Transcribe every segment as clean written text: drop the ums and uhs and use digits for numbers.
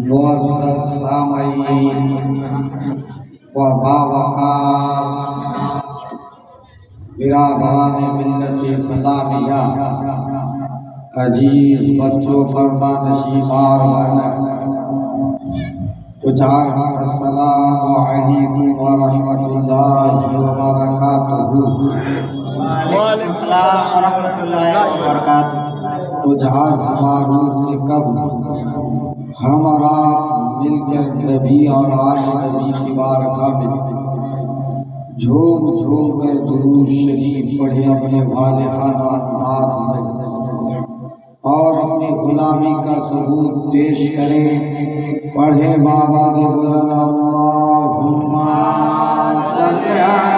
معزز سامعین و باوقار برادران ملت اسلامیہ، عزیز بچوں، پردہ نشیبار السلام علیکم ورحمۃ اللہ وبرکاتہ۔ وعلیکم السلام ورحمۃ اللہ وبرکاتہ۔ کچھ عرض معروف سے قبل ہمارا مل کر نبی اور آل نبی کی بارگاہ میں جھوم جھوم کر درود شریف پڑھے اپنے والہانہ انداز میں اور اپنی غلامی کا ثبوت پیش کریں۔ پڑھے بابا بلند اللہم صلی علی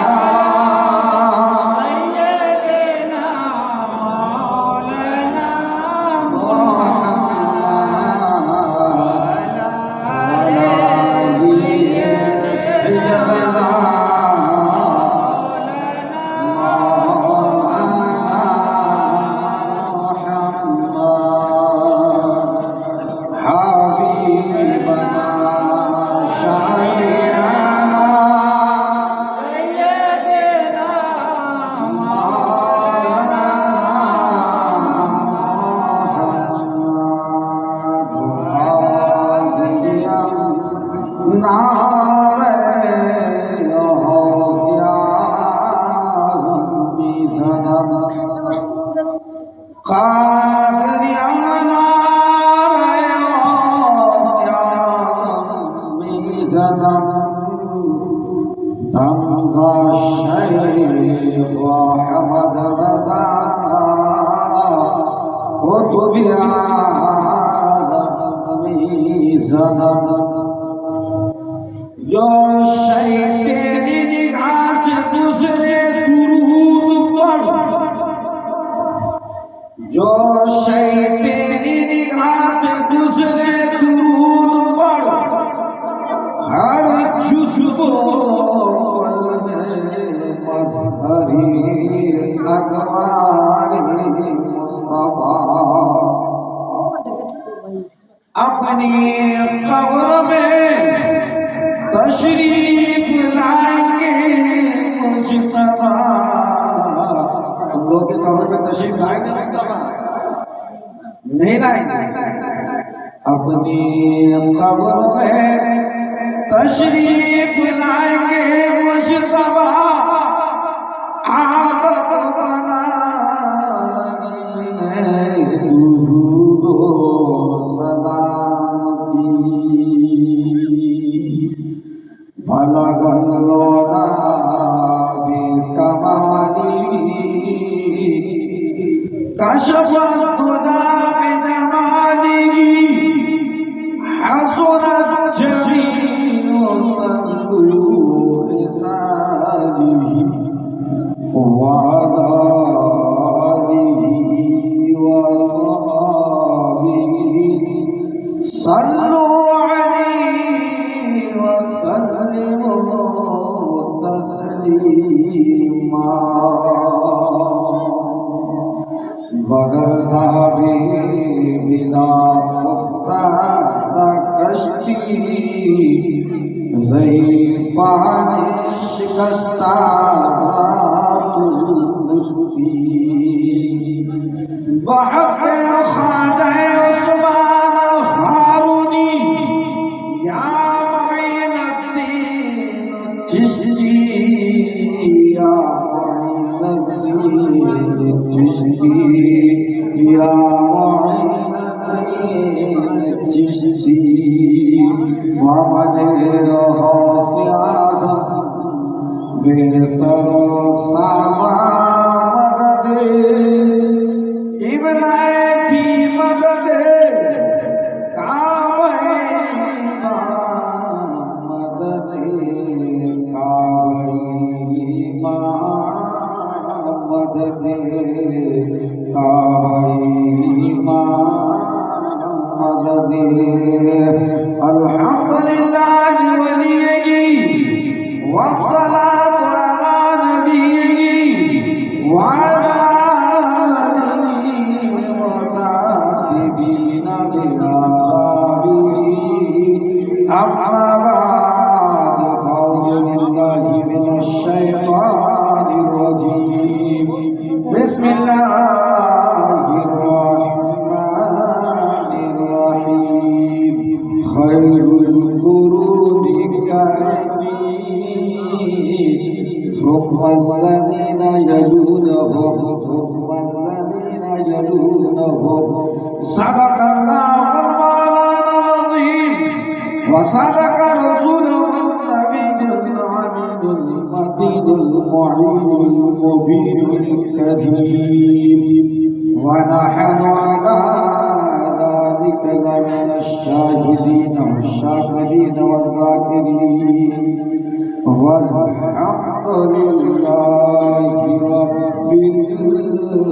جو شے تیری نگاہ سے گزرے درود پڑھ، جو شے تیری نگاہ سے گزرے درود پڑھ، ہر جزو مظہری انوار مصطفیٰ اپنی قبر میں تشریف لائیں گے مصطفیٰ۔ ہم لوگ کے قبر میں تشریف لائیں گے مصطفیٰ؟ نہیں لائیں گے۔ اپنی قبر میں تشریف لائیں گے مصطفیٰ، عادت بنا درود و سلام کی، بلغ العلا بکمالی، کشف الہدی بجمالی، حسنت جمیع صنوع خصاله وعلى آله وصحبه صلوا عليه وسلموا تسلیما۔ بغیر ناوے بلا افتاد کشتی، ضعیف پانی شکستہ رات کشتی، بحق خواجہ عثمان ہارونی یا معین الدین چشتی، یا معین الدین چشتی، یا معین الدین چشتی، ومن حافظ بے سر و سامان مدد، قبلہ کی مدد، کعبہ امام مدد، کعبہ امام مدد، کعبہ امام مدد۔ الحمدللہ ولیہ والصلاة علی نبیہ وعلی آلہ وصحبہ أما بعد فأعوذ بالله من الشيطان الرجيم بسم الله الرحمن الرحيم خير القرون قرني ثم الذين يلونهم ثم الذين يلونهم صدق الله العظيم وصدق رسوله النبي العميد المتين المعين المبين الكريم ونحن على ذلك لمن الشاهدين والشاكرين والذاكرين والحمد لله رب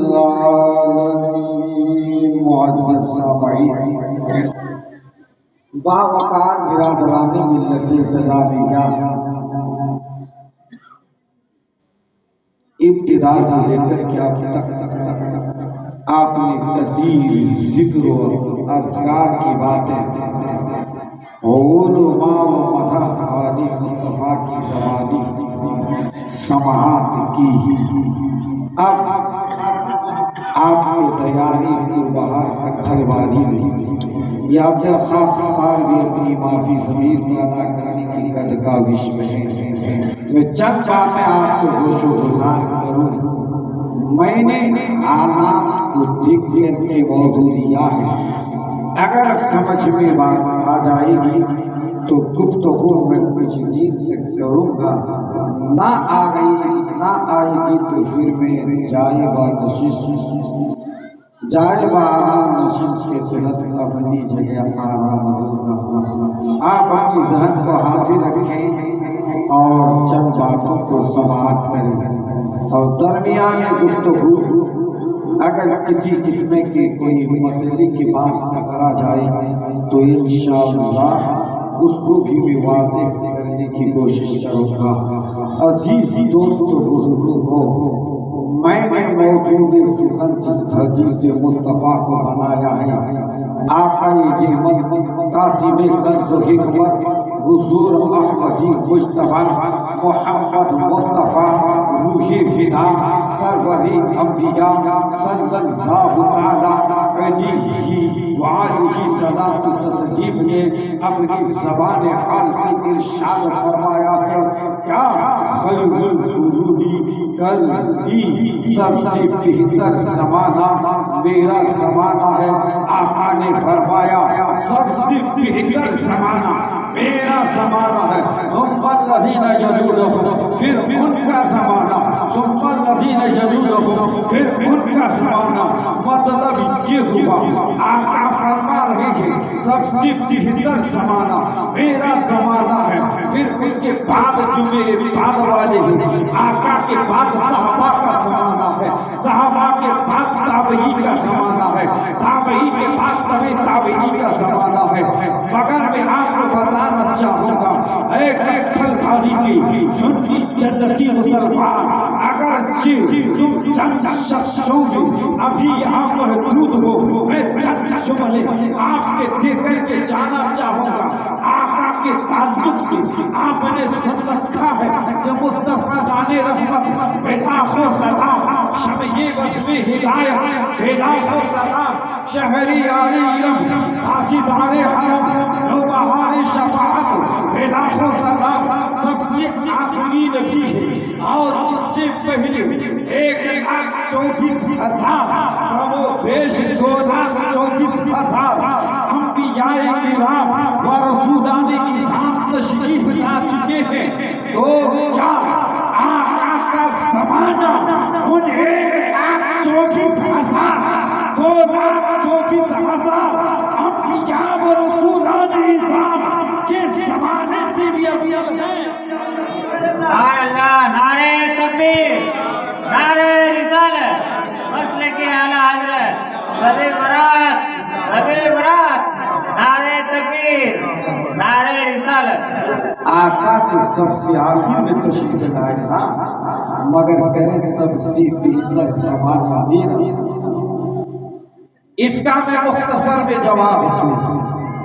العالمين. معزز سامعین، باوقار برادران ملت اسلامیہ، ابتدا سے لے کر کیا تک آپ نے کثیر ذکر و اذکار کی باتیں علماء و مدح خالی مصطفیٰ کی زبانی سماعت کی. اب آپ کو تیاری کو باہر اٹھل بازی میں یہ عبد خاص سال بھی اپنی معافی ضمیر کو ادا کرنے کی قد کاوش میں ہے. میں چند باتیں آپ کو گوش و گزار کروں. میں نے حالات کو دیکھ کر کے موضوع دیا ہے، اگر سمجھ میں بات آ جائے گی تو گفتگو میں کچھ دیر تک کروں گا، نہ آئے گی تو پھر میں جائے آرام نشست کے تحت اپنی جگہ آرام دوں گا. آپ اپنی ذہن کو حاضر رکھیں اور چند باتوں کو سماعت کریں، اور درمیان گفتگو اگر کسی قسم کے کوئی مسئلے کی بات ٹکرا جائے تو انشاءاللہ اس کو بھی میں واضح کرنے کی کوشش کروں گا. عزیز دوست و بزرگوں، میں نے موضوع سخن جس حدیث مصطفیٰ کو بنایا ہے، آقا نعمت قاسم کنز و حکمت حضور احمدی مصطفیٰ محمد مصطفیٰ روح فدا سروری انبیاء صلی اللہ علیہ وآلہ صلاۃ تسلیم نے اپنی زبان حال سے ارشاد فرمایا ہے، کیا خیر القرون قرنی، سب سے بہتر زمانہ میرا زمانہ ہے. آقا نے فرمایا سب سے بہتر زمانہ میرا زمانہ ہے. ثم الذین یلونہم، پھر ان کا زمانہ. ثم الذین یلونہم، پھر ان کا زمانہ. مطلب یہ ہوا آقا فرما رہے ہیں سب سے بہتر زمانہ میرا زمانہ ہے. پھر اس کے بعد جو میرے بعد والے ہیں، آقا کے بعد صحابہ کا زمانہ ہے، صحابہ کے بعد تابعی کا زمانہ ہے، تابعی کے بعد تابعی کا زمانہ ہے. مگر میں آپ کو بتانا چاہوں گا، ایک کھل بھاری کی سنی جنتی مسلمان، اگرچہ تم چند شخصوں میں ابھی یہاں محدود ہو، میں چند جملے آپ کے دے کر کے جانا چاہوں گا. آقا کے تعلق سے آپ نے سن رکھا ہے کہ مصطفیٰ جان رحمت بلاخو سلام شمعِ وزم ہدایت بلاخو سلام شہری آل علم تاجدار حرم نوبہار شفاعت بلاخو سلام سب سے آخری نبی ہے. اور اس سے پہلے 1,24,000 کم و بیش 2,34,000 انبیاء کرام و رسولان اعظام تشریف لا چکے ہیں. تو کیا آقا کا زمانہ ان 1,24,000 2,24,000 انبیاء و رسولان اعظام کے زمانے سے بھی افضل ہے؟ نعرہ تکبیر، نعرہ رسالت، مسلک اعلی حضرت، سبھی برات، نعرہ تکبیر، نعرہ رسالت. آقا کے سب سے آخر میں تشریف لائے تھا، مگر کرے سب سے بہتر زمانہ میرا. اس کا میں مختصر میں جواب دوں.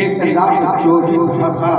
1,24,000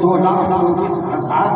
2,24,000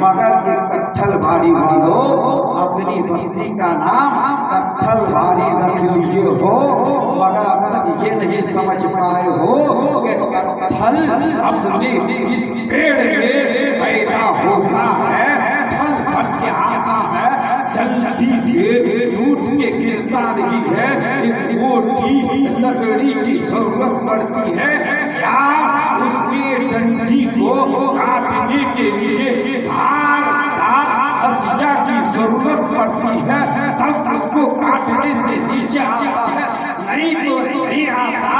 مگر یہ کٹھل بھاری والوں اپنی بستی کا نام کٹھل بھاری رکھ لیے ہو، مگر اب تک یہ نہیں سمجھ پائے ہو کہ کٹھل اپنے اس پیڑ میں پیدا ہوتا ہے، پھل بن کے آتا ہے، جلدی سے ٹوٹ کے گرتا نہیں ہے، ایک موٹی لکڑی کی ضرورت پڑتی ہے یا اس کے ڈنڈی کو کاٹنے کے لیے دھاردار ہسیا کی ضرورت پڑتی ہے، تب اس کو کاٹنے سے نیچے آتا ہے، نہیں تو نہیں آتا۔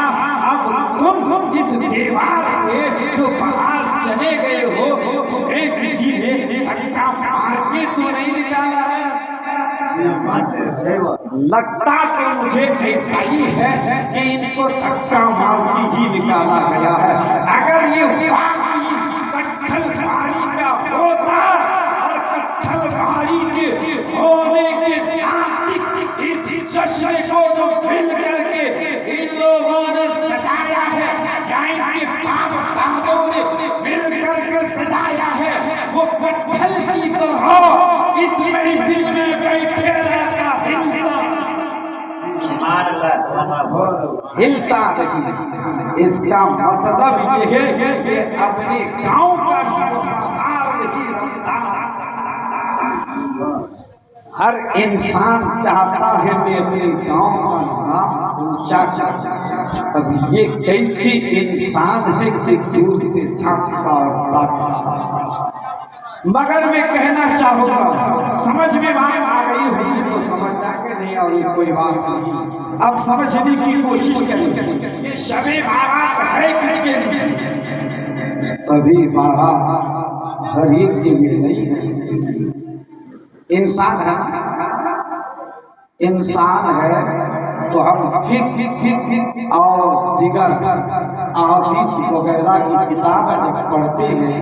اب تم جس دیوار سے جو باہر چلے گئے ہو، تمہیں کسی نے دھکا مار کے تو نہیں نکالا ہے۔ لگتا تو مجھے ایسا ہی ہے کہ ان کو دھکا مار کے ہی نکالا گیا ہے۔ اگر یہ واقعی کٹھل بھاری کا ہوتا اور کٹھل بھاری کے ہونے کے ناطق اس جشن کو جو مل کر کے ان لوگوں نے سجایا ہے یا ان کے باپ دادوں نے مل کر کے سجایا ہے، وہ کٹھل کی طرح اس محفل میں بیٹھے رہتا ہلتا نہیں۔ اس کا مطلب یہ ہے کہ اپنے گاؤں کا ہی وفادار نہیں رہتا۔ ہر انسان چاہتا ہے کہ اپنے گاؤں کا نام اونچا کرے۔ اب یہ کیسی انسان ہے کہ دور سے جھانکتا اور تاکتا۔ مگر میں کہنا چاہوں گا، سمجھ میں بات آ گئی ہوئی تو سمجھ جا کے نہیں، اور یہ کوئی بات نہیں، اب سمجھنے کی کوشش کریں۔ یہ شب بارات ہے کس کے لیے؟ سبھی بارات ہر ایک کے لیے نہیں ہے۔ انسان ہے، انسان ہے تو ہم فقہ اور دیگر احادیث وغیرہ کی کتابیں جب پڑھتے ہیں،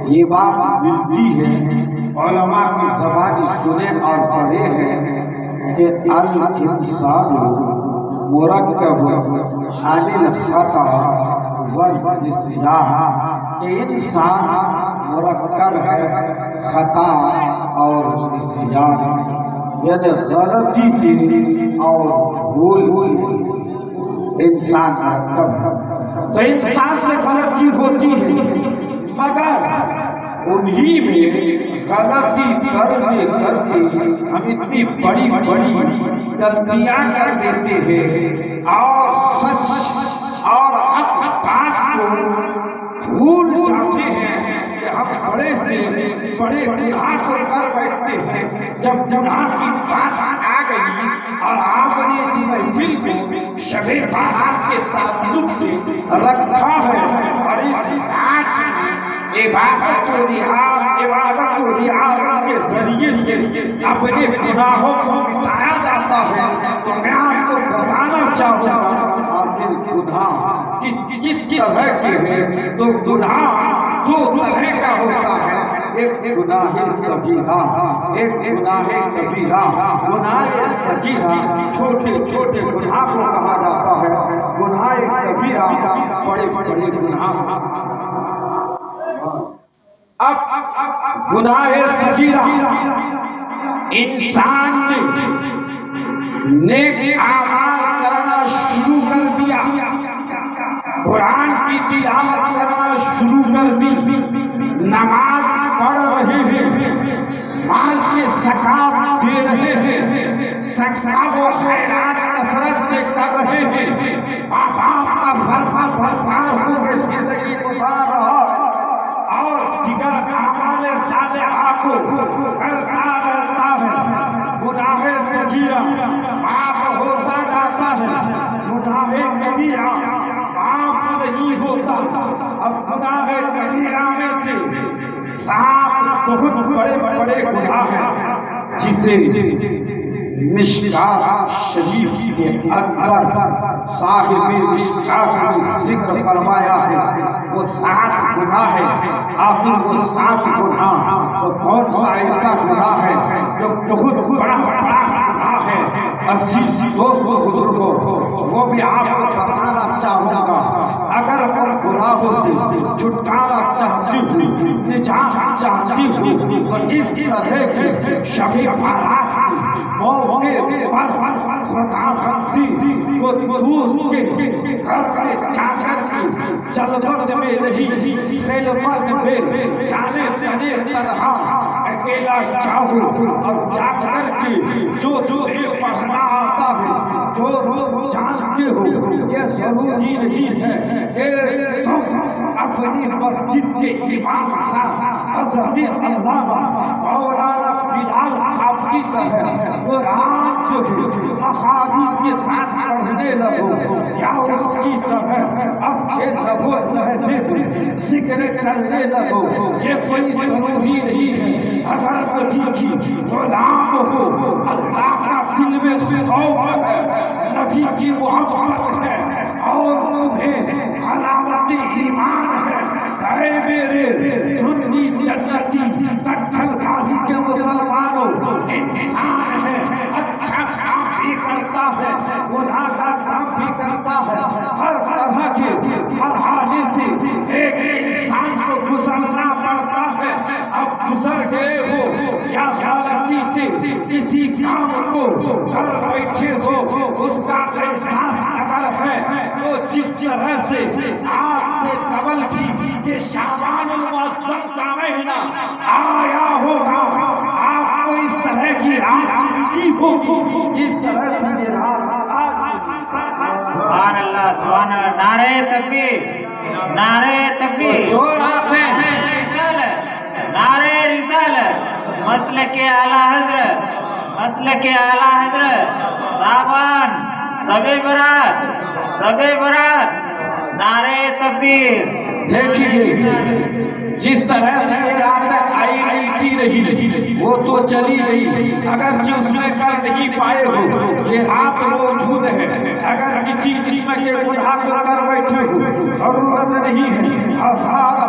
یہ بات ملتی ہے، علماء کی زبانی سنے اور پڑھے ہیں کہ الانسان مرکب عن الخطا والنسیان، کہ انسان مرکب ہے خطا اور نسیان، یعنی غلطی سے اور بھول سے انسان مرکب ہے۔ تو انسان سے غلطی ہوتی ہے، مگر انہی میں غلطی کرتے کرتے ہم اتنی بڑی بڑی غلطیاں کر دیتے ہیں اور سچ اور حق بات کو بھول جاتے ہیں کہ ہم بڑے سے بڑے گناہ کو کر بیٹھتے ہیں۔ جب گناہ کی بات آ گئی اور آپ نے اس محفل کو شب بارات کے تعلق سے رکھا ہے اور اس رات عبادت و رعایت کے ذریعے سے اپنے گناہوں کو مٹایا جاتا ہے، تو میں آپ کو بتانا چاہوں گا آخر گناہ کس طرح کے ہیں۔ تو گناہ دو طرح کا ہوتا ہے، ایک گناہ صغیرہ، ایک گناہ کبیرہ۔ گناہ صغیرہ چھوٹے چھوٹے گناہ کو کہا جاتا ہے، گناہ کبیرہ بڑے بڑے گناہ۔ اب گناہ صغیرہ انسان نے نیک اعمال کرنا شروع کر دیا، قرآن کی تلاوت کرنا شروع کر دی، نماز پڑھ رہے ہیں، مال کے زکات دے رہے ہیں، صدقہ و خیرات کثرت سے کر رہے ہیں، ماں باپ کا فرما بردار ہو کے زندگی گزار رہا ہے اور دیگر اعمال صالحہ کو کرتا رہتا ہے۔ گناہ صغیرہ معاف ہوتا جاتا ہے، گناہ کبیرہ معاف نہیں ہوتا۔ اب گناہ کبیرہ میں سے سات بہت بڑے بڑے گناہ ہیں جسے مشکات شریف کے اندر صاحب مشکات نے ذکر فرمایا ہے، وہ سات گناہ ہے۔ آخر وہ سات گناہ وہ کون سا ایسا گناہ ہے جو بہت بڑا گناہ ہے؟ عزیز دوستو بزرگوں، وہ بھی آپ کو بتانا چاہوں گا۔ اگر اور گناہوں سے چھٹکارا چاہتی ہوں، نجات چاہتی ہوں، تو اس طرح کے شب بارات موقع پر خدا بندی کو دوست کے گھر میں جا کر کے جلوت میں نہیں، خلوت میں یعنی تنے تنہا اکیلا جاؤ اور جا کر کے جو پڑھنا آتا ہے، جو جانتے ہو، یہ ضروری نہیں ہے کہ تم اپنی مسجد کے امام صاحب حضرت علامہ مولانا بلال صاحب کی طرح قرآن جو ہے احادیث کے ساتھ پڑھنے لگو، یا اس کی طرح اچھے لب و لہجے ذکر کرنے لگو، یہ کوئی ضروری نہیں ہے۔ اگر نبی کی غلام ہو، اللہ کا دل میں خوف ہے، نبی کی محبت ہے اور تمہیں علامت ایمان ہے، اے میرے سنی جنتی کٹھل گاڑی کے مسلمانوں، انسان ہے، اچھا کام بھی کرتا ہے، گناہ کا کام بھی کرتا ہے، ہر طرح کے مرحلے سے ایک انسان کو گزرنا پڑتا ہے۔ اب گزر گئے ہو یا غلطی سے کسی کام کو کر بیٹھے ہو، اس کا احساس اگر ہے تو جس طرح سے آج سے قبل بھی یہ شعبان المعظم کا مہینہ آیا ہوگا، آپ کو اس طرح کی رات ملی ہوگی، اس طرح سے یہ رات سبحان اللہ، سبحان اللہ، نعرہ تکبیر، نعرہ تکبیر، جو رات ہے نعرہ رسالت، مسلک اعلیٰ حضرت، مسلک اعلیٰ حضرت، صاحبان سب برات، نعرہ تکبیر۔ دیکھیے جس طرح سے یہ رات آئی رہی وہ تو چلی گئی، اگر اس میں کر نہیں پائے ہو، یہ رات موجود ہے، اگر کسی قسم کے گناہ کو کر بیٹھے ہو، ضرورت نہیں ہے ہزارہ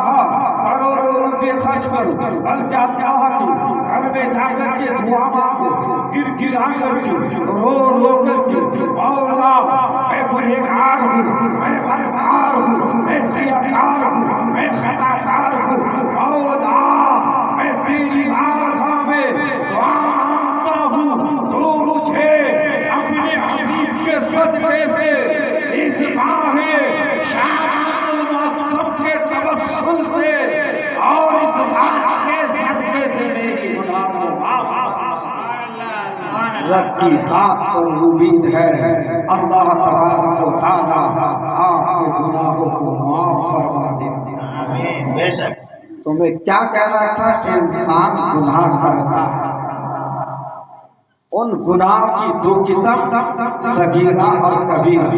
کروڑوں روپے خرچ کرو، بلکہ اللہ کی گھر میں جا کر کے دعا مانگو، گرا کر کے رو کر کے، مولا میں گنہگار ہوں، میں بدکار ہوں، میں سیاکار ہوں، میں خطاکار ہوں، مولا میں تیری بارگاہ میں دعا مانگتا ہوں، تو مجھے اپنے حبیب کے صدقے سے اس ماہ شعبان المعظم کے توسل سے اور اس رات کے صدقے سے میری گناہ کو معاف رب کی ذات پر امید ہے، اللہ تبارک و تعالی آپ کے گناہوں کو معاف فرما دے۔ آمین، بے شک۔ تو میں کیا کہہ رہا تھا کہ انسان گناہ کرتا ہے، ان گناہ کی دو قسم، صغیرہ اور کبیرہ،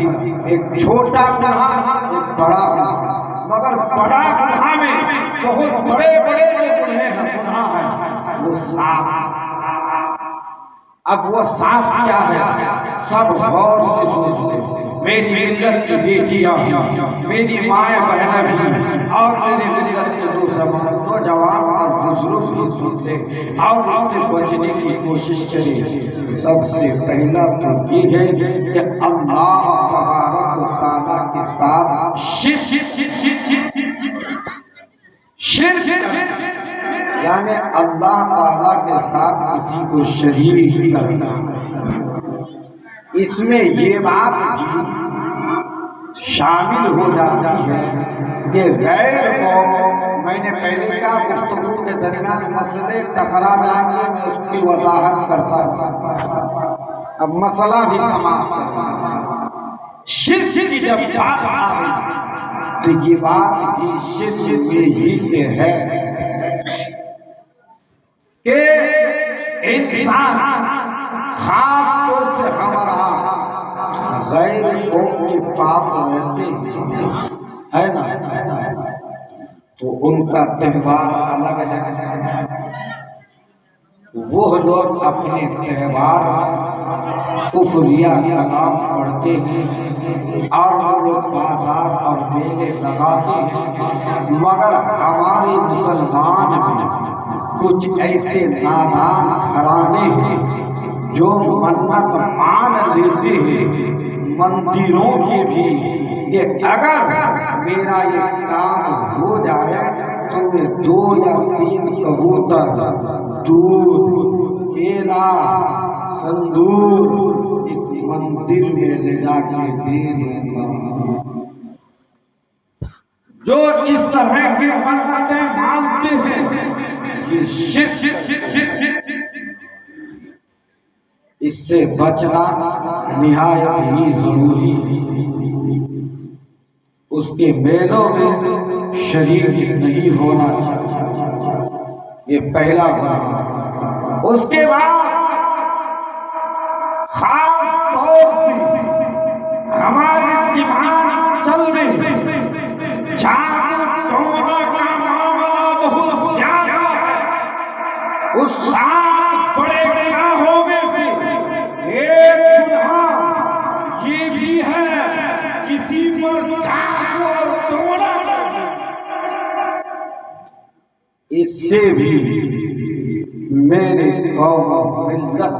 ایک چھوٹا گناہ، ایک بڑا گناہ، مگر بڑا گناہ میں بہت بڑے جو گناہ ہیں وہ صاف۔ اب وہ صاف کیا ہے، سب غور سے سوچتے، میری ملت کی بیٹیاں بھی، میری مائیں بہنیں بھی، اور میری ملت کے نوجوان اور بزرگ بھی سنتے اور اس سے بچنے کی کوشش کریں۔ سب سے پہلا تو یہ ہے کہ اللہ تبارک و تعالیٰ کے ساتھ شرک یعنی اللہ تعالیٰ کے ساتھ کسی کو شریک کرنا، اس میں یہ بات بھی شامل ہو جاتی ہے کہ غیر کو، میں نے پہلے کہا گفتگو کے درمیان مسئلے ٹکرا جائیں گے، میں اس کی وضاحت کرتا ہوں، اب مسئلہ بھی سماعت کرنا۔ شرک کی جب بات آئی تو یہ بات بھی شرک میں ہی سے ہے کہ انسان خاص طور سے ہمارا غیر قوم کے پاس رہتے ہے نا، تو ان کا تہوار الگ ہے، وہ لوگ اپنے تہوار کفریہ کلام پڑھتے ہیں اور وہ لوگ بازار اور میلے لگاتے ہیں، مگر ہمارے مسلمان میں کچھ ایسے نادان گھرانے ہیں جو منت مان لیتے ہیں، مندروں کے بھی کہ اگر میرا یہ کام ہو جائے تو میں 2 یا 3 کبوتر، دودھ، کیلا، سندور اس مندر میں لے جا کے دے دوں گا۔ جو اس طرح کی منتیں مانگتے ہیں یہ شرک، اس سے بچنا نہایت ہی ضروری ہے۔ اس کے میلوں میں شریک نہیں ہونا چاہیے، یہ پہلا گناہ۔ اس کے بعد خاص طور سے ہماری زبان چلنے جادو ٹونا کا معاملہ بہت زیادہ ہے۔ اس 7 بڑے گناہوں میں سے ایک گناہ یہ بھی ہے کسی پر جادو اور ٹونا کرنا۔ اس سے بھی میرے قوم و ملت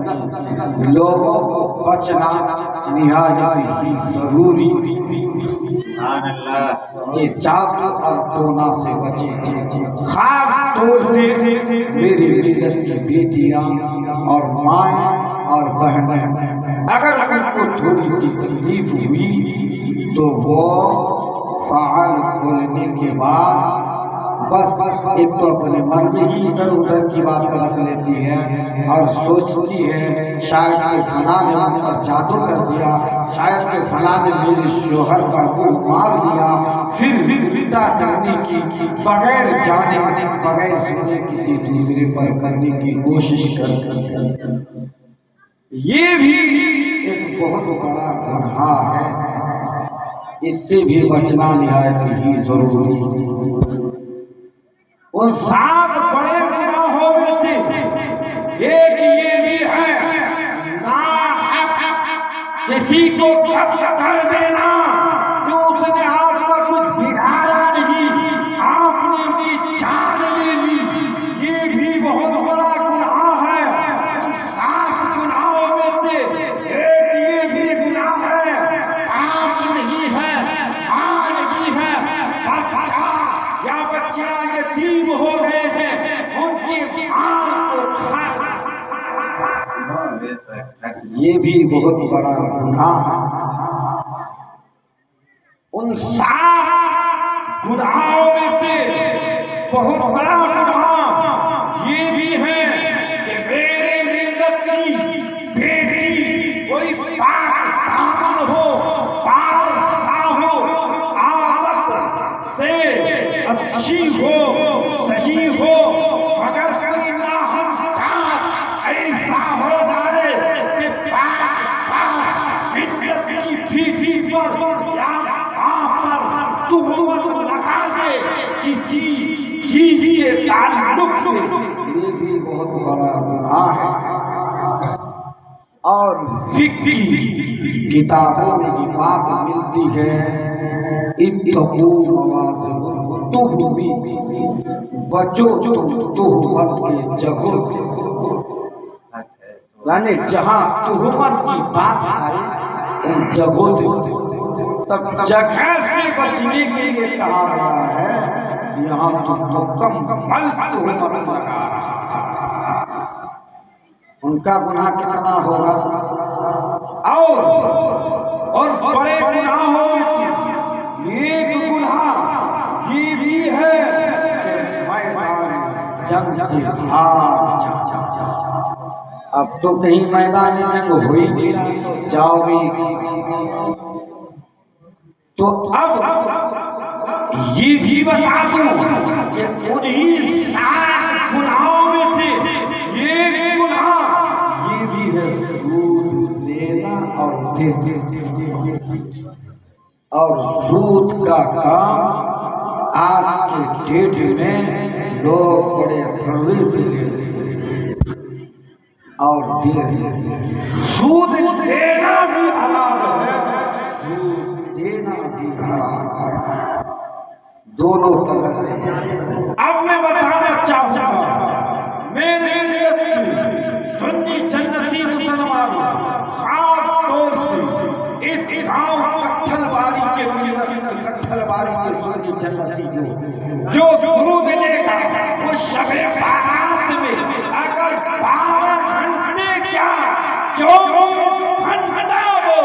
لوگوں کو بچنا نہایت ہی ضروری ہے۔ سبحان اللہ۔ یہ جادو اور ٹونا سے بچے، خاص طور سے میری ملت کی بیٹیاں اور مائیں اور بہنیں، اگر ان کو تھوڑی سی تکلیف ہوئی تو وہ فعال کھولنے کے بعد بس ایک تو اپنے من میں ہی ادھر ادھر کی بات رکھ لیتی ہے اور سوچتی ہے شاید کہ فلاں نے مجھ پر جادو کر دیا، شاید کہ فلاں نے میرے شوہر کا منہ مار دیا، پھر الٹا کرنے کی بغیر جانے بغیر سنے کسی دوسرے پر کرنے کی کوشش کر۔ یہ بھی ایک بہت بڑا گناہ ہے، اس سے بھی بچنا نہایت ہی ضروری ہے۔ ان 7 بڑے گناہوں میں سے ایک یہ بھی ہے ناحق کسی کو قتل کر دینا، جو اس نے آپ کا کچھ بگاڑا نہیں، آپ نے ان کی جان لے لی، یہ بھی بہت بڑا گناہ ہے۔ ان 7 گناہوں میں سے ایک یہ بھی گناہ ہے، آپ نہیں ہے، ماں نہیں ہے، بچہ یا بچیاں یتیم ہو گئے ہیں، ان کی ماں کو کھانا، یہ بھی بہت بڑا گناہ ہے۔ ان 7 گناہوں میں سے بہت بڑا گناہ یہ بھی ہے کہ میرے ملت کی بیٹی کوئی پاک دامن ہو، پارسا ہو، عادت سے اچھی ہو، صحیح ہو، مگر کوئی ناحق ایسا ہو جائے کہ پاک ملت کی بیٹی پر یا آپ پر تہمت لگا دے کسی چیز کے تعلق سے، یہ بھی بہت بڑا گناہ ہے۔ اور فقہ کی کتابوں میں یہ بات ملتی ہے اتقوا مواضع التہم، بچو تم تہمت کے جگہوں سے، یعنی جہاں تہمت کی بات آئے ان جگہوں سے، تب جگہ سے بچنے کے لیے کہا گیا ہے۔ یہاں تم تو کمل تہمت لگا رہا ہے، ان کا گناہ کتنا ہوگا۔ اور بڑے گناہوں میں سے ایک گناہ یہ بھی ہے کہ میدان جنگ سے بھاگ جا۔ اب تو کہیں میدان جنگ ہو ہی نہیں رہا تو جاؤ گے، تو اب یہ بھی بتا دوں کہ انہی 7 گناہوں میں سے ایک گناہ یہ بھی ہے سود لینا اور دینا۔ اور سود کا کام آج کے ڈیٹ میں لوگ بڑے فرضی سے لیتے ہیں اور دے رہے ہیں۔ سود لینا بھی حرام ہے، سود دینا بھی حرام ہے، دونوں طرح سے۔ اب میں بتانا چاہوں گا میرے ملت کی سنی جنتی مسلمان، خاص طور سے اس گاؤں کٹھل باری کے ملت پتھر والی کے سونی جنتی جو درود لے گا وہ شب بارات میں اگر 12 گھنٹے کیا 24 گھنٹہ وہ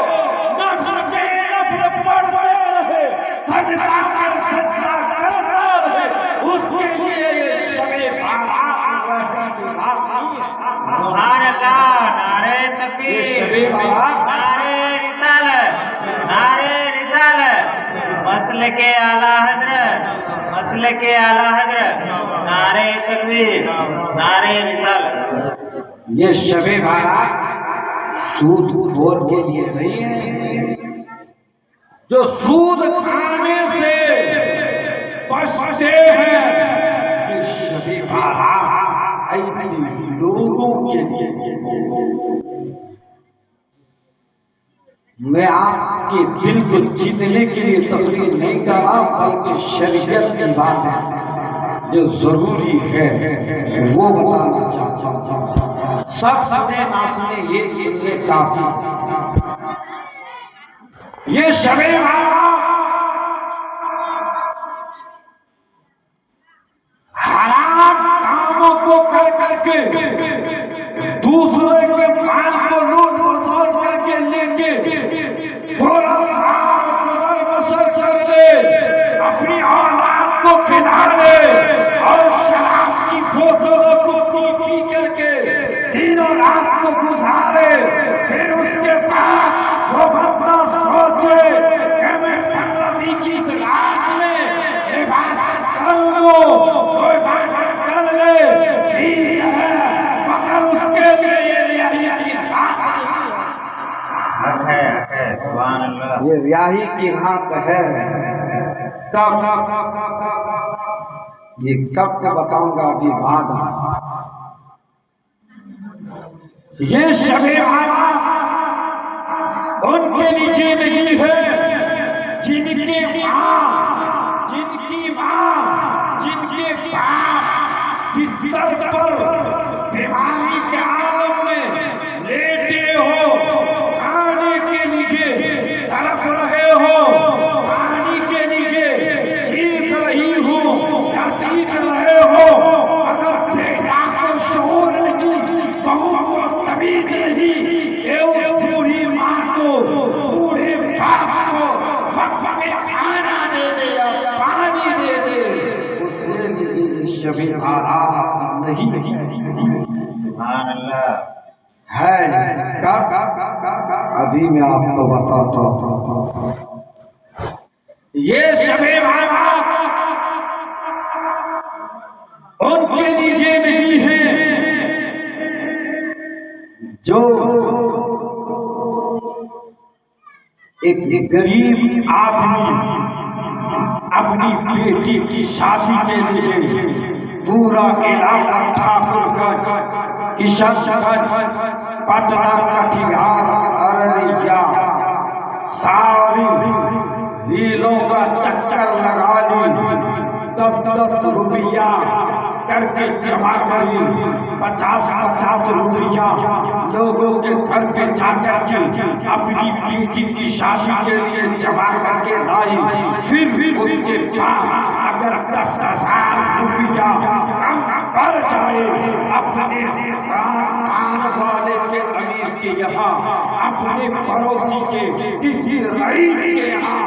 نفل پہ نفل پڑھتے رہے سجدہ پر سجدہ کرتا رہے اس کے لیے یہ شب بارات رہنے کی رات نہیں ہے۔ سبحان اللہ، نعرہ تکبیر، یہ شب بارات نعرہ رسالت، نعرہ رسالت، مسلک اعلیٰ حضرت، مسلک اعلیٰ حضرت، نعرہ تکبیر، نعرہ رسالت۔ یہ شب بارات سود خور کے لیے نہیں ہے، جو سود کھانے سے بچتے ہیں، یہ شب بارات ایسے لوگوں کے لیے۔ میں آپ کے دل کو جیتنے کے لیے تقریر نہیں کر رہا، بلکہ شریعت کی بات ہے جو ضروری ہے وہ بتانا چاہتا ہوں۔ سب سنے ناسنے یہ چیزیں کافی۔ یہ شب بارات حرام کاموں کو کر کر کے دوسرے کے مال کو لوٹ بسور کر کے لے کے پورا گزر بسر کر لے، اپنی اولاد کو کھلا لے اور شراب کی بوتلوں کو پی کر کے دنوں رات کو گزارے، پھر اس کے بعد وہ بندہ سوچے کہ میں پنجابی کی رات میں عبادت کر لوں، وہ عبادت کر لے، ٹھیک ہے، مگر اس کے لیے یہ ریائی کی رات حق ہے، سبحان اللہ۔ یہ ریائی کی رات ہے۔ کب یہ کب کا بتاؤں گا ابھی بعد میں۔ یہ شب بارات ان کے لیے نہیں ہے جن کے ماں، جن کی ماں، جن کے باپ بستر پر بیماری کے عالم میں لیٹے ہو، کھانے کے لیے تڑپ رہے ہو، پانی کے لیے چیخ رہی ہو یا چیخ رہے ہو، اگر بیٹا کو شعور نہیں، بہو کو تمیز نہیں، بوڑھی ماں کو، بوڑھے باپ کو وقت میں کھانا دے دے یا پانی دے دے، اس کے لیے شب بارات نہیں سبحان اللہ ہے۔ کب؟ ابھی میں آپ کو بتاتا ہوں۔ یہ شب بارات ان کے لیے نہیں ہے جو ایک غریب آدمی اپنی بیٹی کی شادی کے لیے پورا علاقہ ٹھاکر گنج، کشن گنج، پٹنہ، کٹیہار، ارریہ ساری ریلوں کا چکر لگا لی، 10 روپیہ کر کے جمع کری، 50 روپیہ لوگوں کے گھر پہ جا کر کے اپنی بیٹی کی شادی کے لیے جمع کر کے لائی، پھر اس کے بعد اگر 10,000 روپیہ کم پڑ جائے اپنے خاندان والے کے امیر کے یہاں، اپنے پڑوسی کے کسی رئیس کے یہاں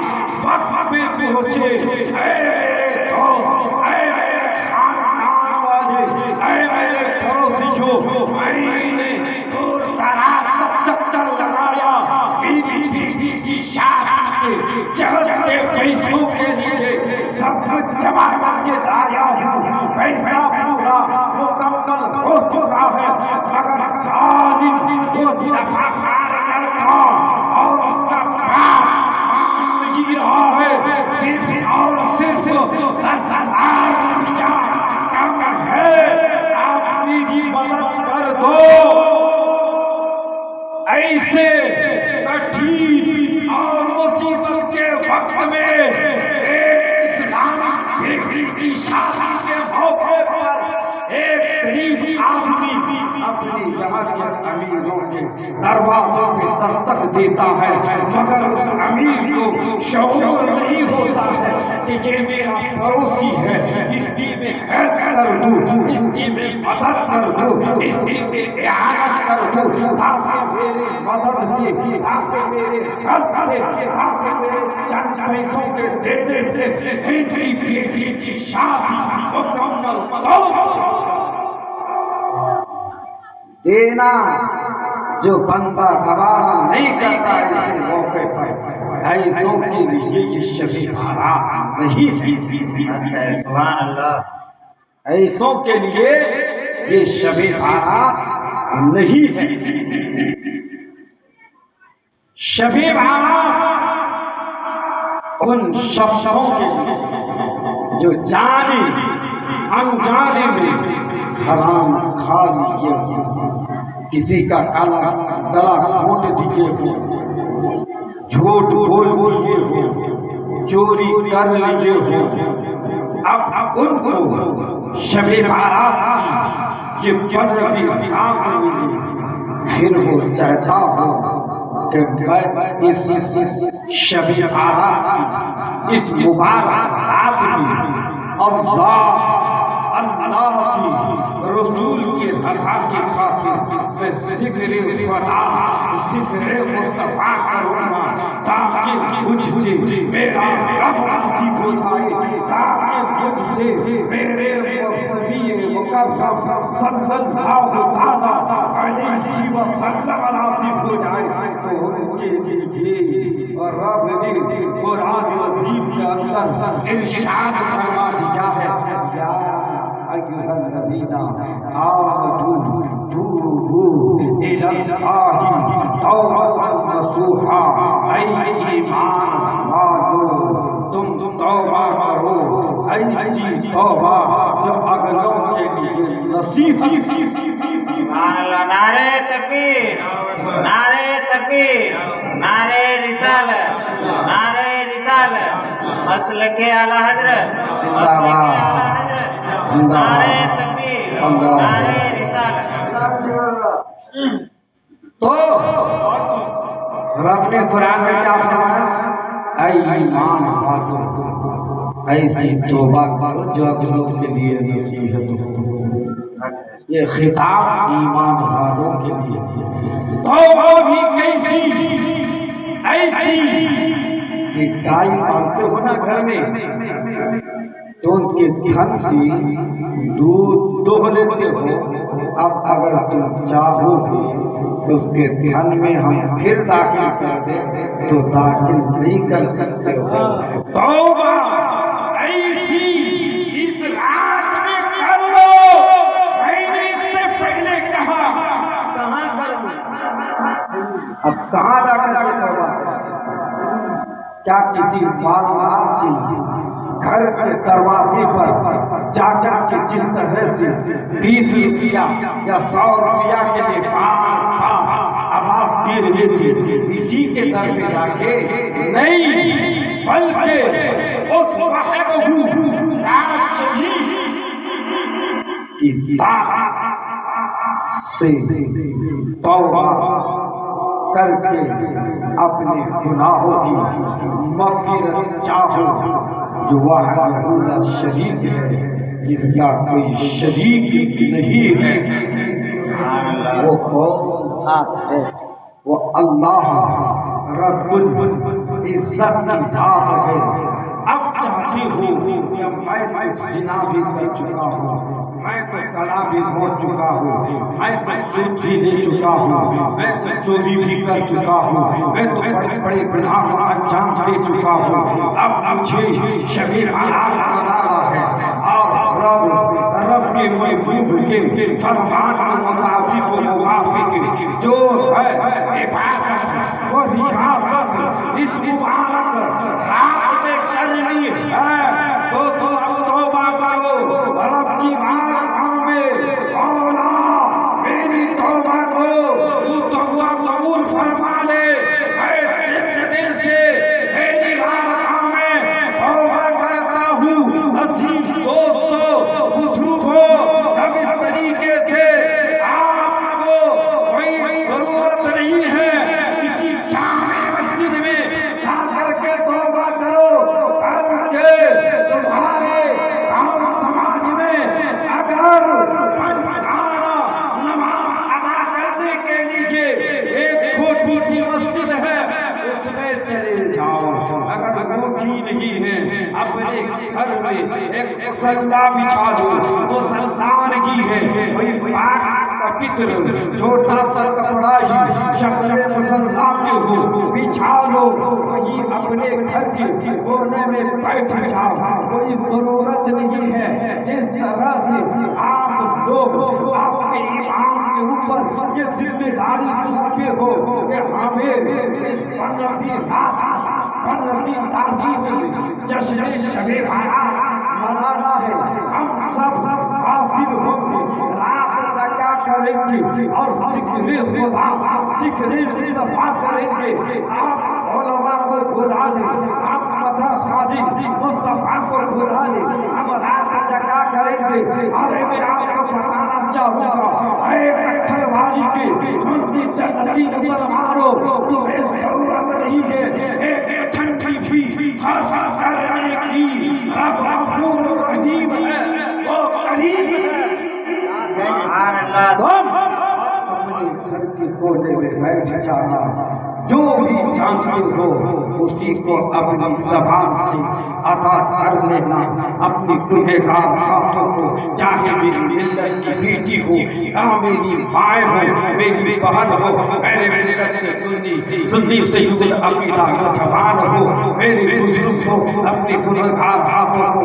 وقت پہ پہنچے، اے میرے دوست، اے میرے خاندان والے، اے میرے پڑوسیوں، میں نے دور دراز تک چکر لگایا، بیوی کی شادی کے چہرے پیسوں کے لیے سب کچھ جمع کر کے لایا ہوں، پیسہ پورا مکمل ہو چکا ہے، مگر ظالم وہ صفاکار لڑکا اور اس کا باپ مان نہیں رہا ہے، صرف اور صرف 10,000 روپیہ کم ہے، آپ میری مدد کر دو۔ ایسے کٹھین اور مصیبت کے وقت میں ایک اسلامی بیٹی کی شادی کے موقع پر ایک غریب آدمی اپنے یہاں کے امیروں کے دروازوں پہ دستک دیتا ہے، مگر اس امیر کو شعور نہیں ہوتا ہے کہ یہ میرا پڑوسی ہے، اس کی میں ہیلپ کر دوں، اس کی میں مدد کر دوں، اس کی میں اعانت کر دوں، تاکہ میری مدد سے، تاکہ میرے ہیلپ سے، تاکہ میرے چند پیسوں کے دینے سے میری بیٹی کی شادی مکمل ہو۔ دینا جو بندہ گوارا نہیں کرتا ایسے موقع پر، ایسوں کے لیے یہ شب بارات نہیں ہے۔ سبحان اللہ۔ ایسوں کے لیے یہ شب بارات نہیں ہے۔ شب بارات ان شخصوں کے لیے جو جانے انجانے میں حرام کھا لیے ہو، کسی کا گلا گھونٹ دیے ہو، جھوٹ بول دیے ہو، چوری کر لیے ہو، اب ان کو شب بارات یہ قدر بھی کام ملی، پھر وہ چاہتا ہو کہ میں اس شب بارات اس مبارک رات میں اللہ کی رسول کے رضا کی خاطر میں ذکر خدا، ذکر مصطفیٰ کروں گا، تاکہ مجھ سے میرا رب راضی ہو جائے، تاکہ مجھ سے میرے نبی مکرم صلی اللہ علیہ وسلم راضی ہو جائے۔ تو ان کے لیے رب نے قرآن عظیم کے اندر ارشاد فرما دیا ہے، یا ایھا الذین آمنوا توبوا الی اللہ توبۃ نصوحا، اے ایمان والو تم توبہ کرو، ایسی توبہ جو اگلوں کے لیے نصیحت۔ سبحان اللہ۔ نعرہ تکبیر، نعرہ تکبیر، نعرہ رسالت، نعرہ رسالت، مسلک اعلی حضرت، مسلک اعلی حضرت، نعرہ تکبیر، نعرہ رسالت۔ تو رب نے قرآن میں کیا فرمایا؟ اے ایمان والو ایسی توبہ کرو جو اگلوں کے لیے نصیحت ہو۔ یہ خطاب ایمان والوں کے لیے۔ توبہ بھی کیسی؟ ایسی کہ گائے پالتے ہو نا گھر میں، تو ان کے تھن سے دودھ دوہ لیتے ہو، اب اگر تم چاہو گے تو اس کے تھن میں ہم پھر داخل کر دیں تو داخل نہیں کر سکتے ہو۔ توبہ ایسی اس رات میں کر لو، میں نے اس سے پہلے کہا کہاں کر لو، اب کہاں جا کر توبہ؟ کیا کسی مالدار کے گھر کے دروازے پر جا جا کے جس طرح سے 20 روپیہ یا 100 روپیہ کے لیے بار آواز دے رہے تھے، اسی کے در پہ جا کے نہیں، بلکہ اس وقت کی ذات سے توبہ کر کے اپنے گناہوں کی مغفرت چاہو، جو وحدہ لا شریک ہے، جس کا کوئی شریک نہیں ہے۔ وہ کون ذات ہے؟ وہ اللہ رب العزت کی ذات ہے۔ اب چاہتی ہوں کہ میں تو زنا بھی کر چکا ہوں، میں تو کلا بھی ہو چکا ہوں، میں تو سود بھی لے چکا ہوں، میں تو چوری بھی کر چکا ہوں، میں تو بڑے بڑے گناہ کو انجام دے چکا ہوں، اب مجھے شب بارات منانا ہے، اور رب کے محبوب کے فرمان کے مطابق و موافق جو ہے عبادت و ریاضت اس مبارک رات میں کرنی ہے، تو اب توبہ کرو رب کی بارگاہ میں، مولا میری توبہ کو تو توبہ قبول فرما لے، میں سجدے سے تیری بارگاہ میں توبہ کرتا ہوں۔ عزیز دوستو، بزرگو، اب اس طریقے سے آپ کو ضرورت نہیں ہے کسی جامع مسجد میں جا کر کے توبہ کرو، بلکہ تمہارے گاؤں سماج میں اگر نماز ادا کرنے کے لیے ایک چھوٹی سی مسجد ہے اس میں چلے جاؤ، اگر وہ بھی نہیں ہے اپنے گھر میں ایک مصلی بچھا دو، مسلمان کی ہے وہی پاک پتر چھوٹا سا کپڑا ہی شکل مسلمان کے ہو بچھا لو، وہی اپنے گھر کے کونے میں بیٹھ جاؤ، کوئی ضرورت نہیں ہے جس طرح سے آپ لوگ آپ کے امام کے اوپر یہ ذمہ داری سونپے ہو کہ ہمیں اس 15ویں رات 15ویں تاریخ میں جشن شب برات منانا ہے، ہم سب حاضر ہوں گے، رات کیا کریں گے اور ذکر خدا ذکر مصطفیٰ کریں گے، آپ علماء کو بلا لیں، آپ مدح خالق مصطفیٰ کو بلا لیں، ہم رات جگا کریں گے۔ ارے میں آپ کو فرمانا چاہوں گا اے پتھر والی کے سنتی جنتی مسلمانوں، تمہیں ضرورت نہیں ہے ایک ٹھنڈی بھی حاصل کرنے کی، رب غفور رحیم ہے، وہ قریب ہے، تم اپنے گھر کے کونے میں بیٹھ جانا، جو بھی جانتے ہو اسی کو اپنی زبان سے ادا کر لینا، اپنی گنہگار ہاتھوں کو، چاہے میری ملت کی بیٹی ہو یا میری مائیں ہو، میری بہن ہو، میرے ملت کے سنی سید العقیدہ نوجوان ہو، میرے بزرگ ہو، اپنے گنہگار ہاتھوں کو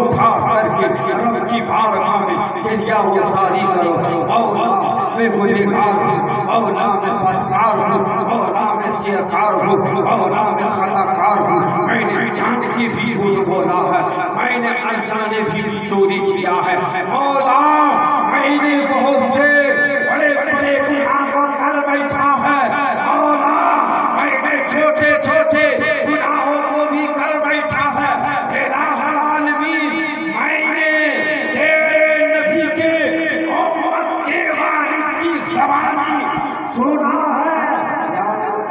اٹھا کر کے رب کی بارگاہ میں گریہ گزاری کرو، مولا میں گنہگار ہوں، مولا میں بدکار ہوں، مولا میں سیاکار ہوں، مولا میں خطاکار ہوں، میں نے جان کے بھی جھوٹ بولا ہے، میں نے انجانے بھی چوری کیا ہے، مولا میں نے بہت سے بڑے بڑے گناہ کو کر بیٹھا ہے، مولا میں نے چھوٹے چھوٹے گناہوں کو بھی کر بیٹھا ہے، الہ العالمین میں نے تیرے نبی کے امت کے وارث کی زبانی سنا ہے،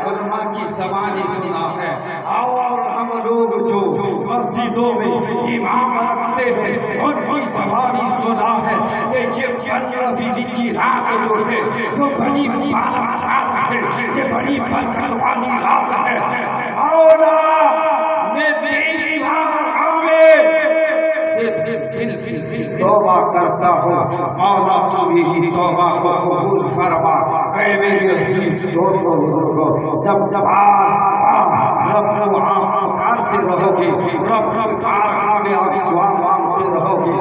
علماء کی زبانی سنا ہے، اور ہم لوگ جو مسجدوں میں امام رکھتے ہیں ان کی زبانی سنا ہے کہ یہ 15ویں کی رات جو ہے وہ بڑی مبارک رات ہے، یہ بڑی برکت والی رات ہے، مولا میں تیری بارگاہ میں دل سے توبہ کرتا ہوں، مولا تو میری توبہ کو قبول فرما، اے میرے عزیز دوستو بزرگو، جب رب کو آپ پکارتے رہو گے، رب بارگاہ میں آپ دعا مانگتے رہو گے،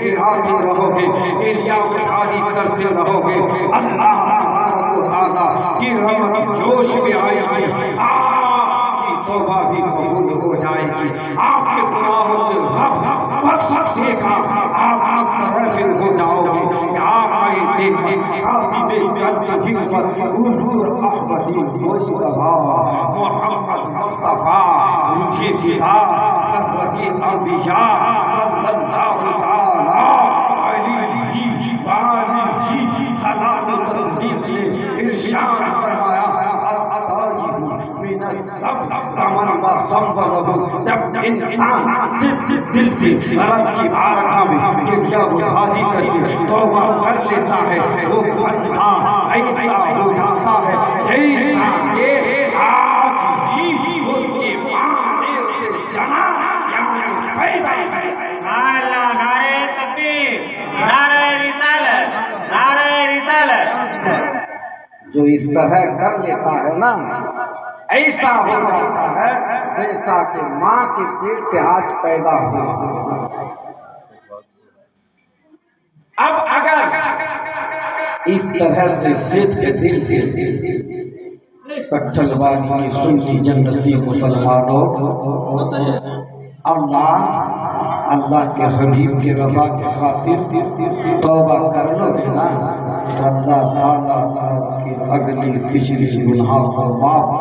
گراتے رہو گے، گریہ گزاری کرتے رہو گے، اللہ تبارک و تعالیٰ کی رحمت جوش میں آئے گی، آپ کی توبہ بھی قبول ہو جائے گی، آپ کے گناہوں سے رب بخش دے گا، آپ مستغفر ہو جاؤ گے، آپ آئے دیکھیں کاتب قلب حکمت حضور احمدی مصطفیٰ محمد مصطفیٰ روح فدا سرور انبیاء صلی اللہ تعالی علیہ وآلہ صلاۃ و تسلیم نے ارشاد فرمایا، جب انسان صرف دل سے رب کی بارگاہ میں گریہ گزاری کر کے توبہ کر لیتا ہے، وہ بندہ ایسا ہو جاتا ہے جیسا کہ آج ہی اس کی ماں نے اسے جنا یعنی پیدا ہے۔ نعرہ تکبیر، نعرہ رسالت، نعرہ رسالت۔ جو اس طرح کر لیتا ہے نا ایسا ہو جاتا ہے جیسا کہ ماں کے پیٹ سے آج پیدا ہوا۔ اب اگر اس طرح سے صدق دل سے کٹھل بازی کی سنی جنتی مسلمانوں، اللہ کے حبیب کے رضا کے خاطر توبہ کر لو گے نا، اللہ تعالیٰ کی اگلی پچھلی گناہ کو معاف،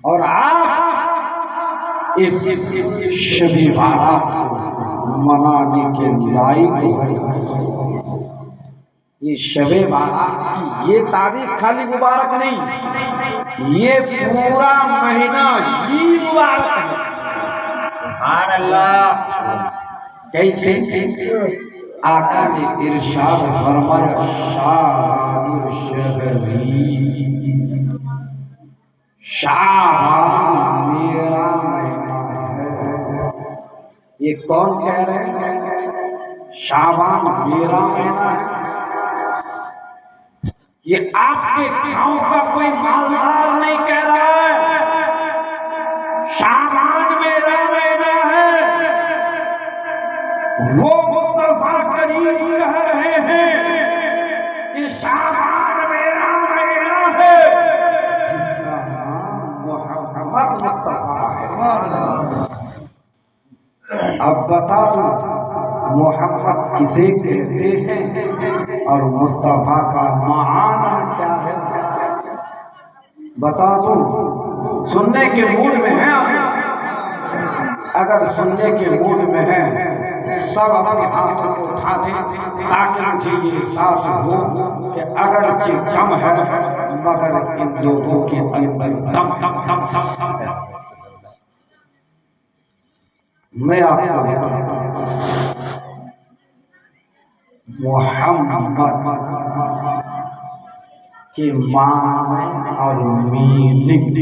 اور آپ اس شب بارات کو منانے کے لائق ہو۔ یہ شب بارات کی یہ تاریخ خالی مبارک نہیں، یہ پورا مہینہ ہی مبارک ہے۔ سبحان اللہ۔ کیسے؟ آقا نے ارشاد فرمایا شعبان الشہری، شعبان میرا مہینہ ہے۔ یہ کون کہہ رہے ہیں؟ شعبان میرا مہینہ ہے۔ یہ آپ کے گاؤں کا کوئی مالدار نہیں کہہ رہا ہے، شعبان میرا مہینہ ہے۔ وہ مصطفیٰ کریم کہہ رہے ہیں کہ شعبان میرا مہینہ ہے، جس کا نام محمد مصطفیٰ ہے۔ اب بتا دو محمد کسے کہتے ہیں اور مصطفیٰ کا معنی کیا ہے؟ بتا دو، سننے کے موڈ میں ہیں آپ؟ اگر سننے کے موڈ میں ہیں سب اپنے ہاتھوں کو اٹھا دیں تاکہ مجھے یہ احساس ہو کہ اگرچہ کم ہے مگر ان لوگوں کے اندر دم ہے۔ میں آپ کو بتاتا ہوں محمد کے معنی اور میننگ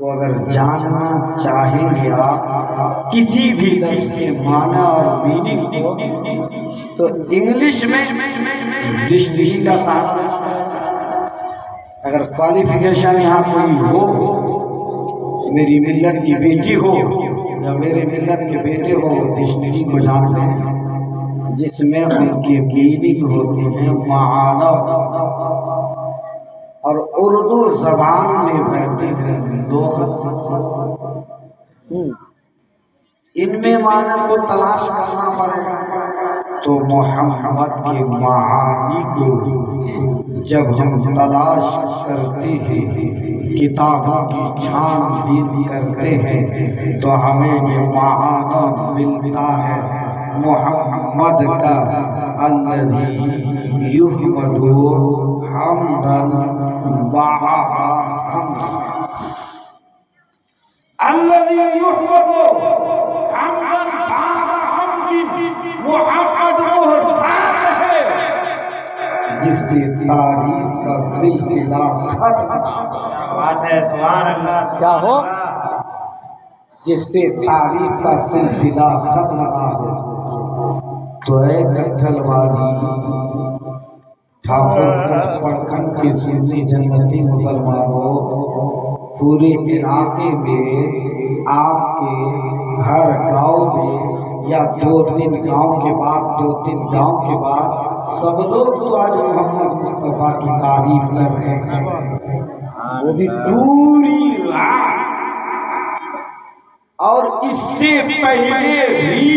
کو اگر جاننا چاہیں گے آپ کسی بھی لفظ کے معنی اور میننگ کو تو انگلش میں ڈکشنری کا سہارا لینا پڑے گا۔ اگر کوالیفیکیشن یہاں کوئی ہو، میری ملت کی بیٹی ہو یا میرے ملت کے بیٹے ہو، ڈکشنری کو جانتے ہیں جس میں ان کی میننگ ہوتی ہے، معنی، اور اردو زبان میں رہتی ہے لغت، ان میں معنی کو تلاش کرنا پڑے گا۔ تو محمد کے معانی کو جب ہم تلاش کرتے ہیں، کتابوں کی چھان بین کرتے ہیں تو ہمیں یہ معنی ملتا ہے محمد کا الذی یحمد حمدا بعد حمد، الذی یحمد حمدا بعد حمد، محمد وہ ذات ہے جس کی تعریف کا سلسلہ ختم بات ہے، سبحان اللہ۔ کیا ہو؟ جس کے تعریف کا سلسلہ ختم نہ ہو۔ تو اے کٹھل وادی ٹھاکر گنج پرکھنڈ کے سنی جنتی مسلمانوں، پورے علاقے میں آپ کے ہر گاؤں میں یا 2-3 گاؤں کے بعد 2-3 گاؤں کے بعد سب لوگ تو آج محمد مصطفیٰ کی تعریف کر رہے ہیں، وہ بھی پوری رات۔ اور اس سے پہلے بھی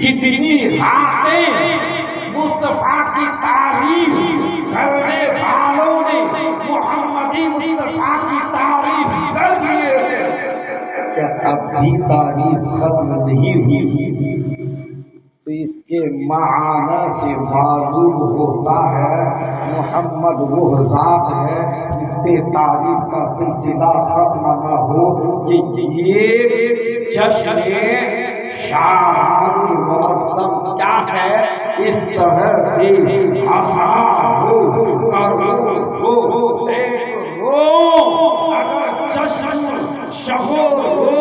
کتنی راتیں مصطفیٰ کی تعریف کرنے والوں نے محمدی مصطفیٰ کی تعریف کر لیے ہیں، کیا اب بھی تعریف ختم نہیں ہوئی؟ تو اس کے معنی سے معلوم ہوتا ہے محمد وہ ذات ہے جس پہ تعریف کا سلسلہ ختم نہ ہو، کہ یہ جشن شعبان المعظم کیا ہے، اس طرح سے ہزاروں کروڑوں سینکڑوں اگر جشن شہور ہو،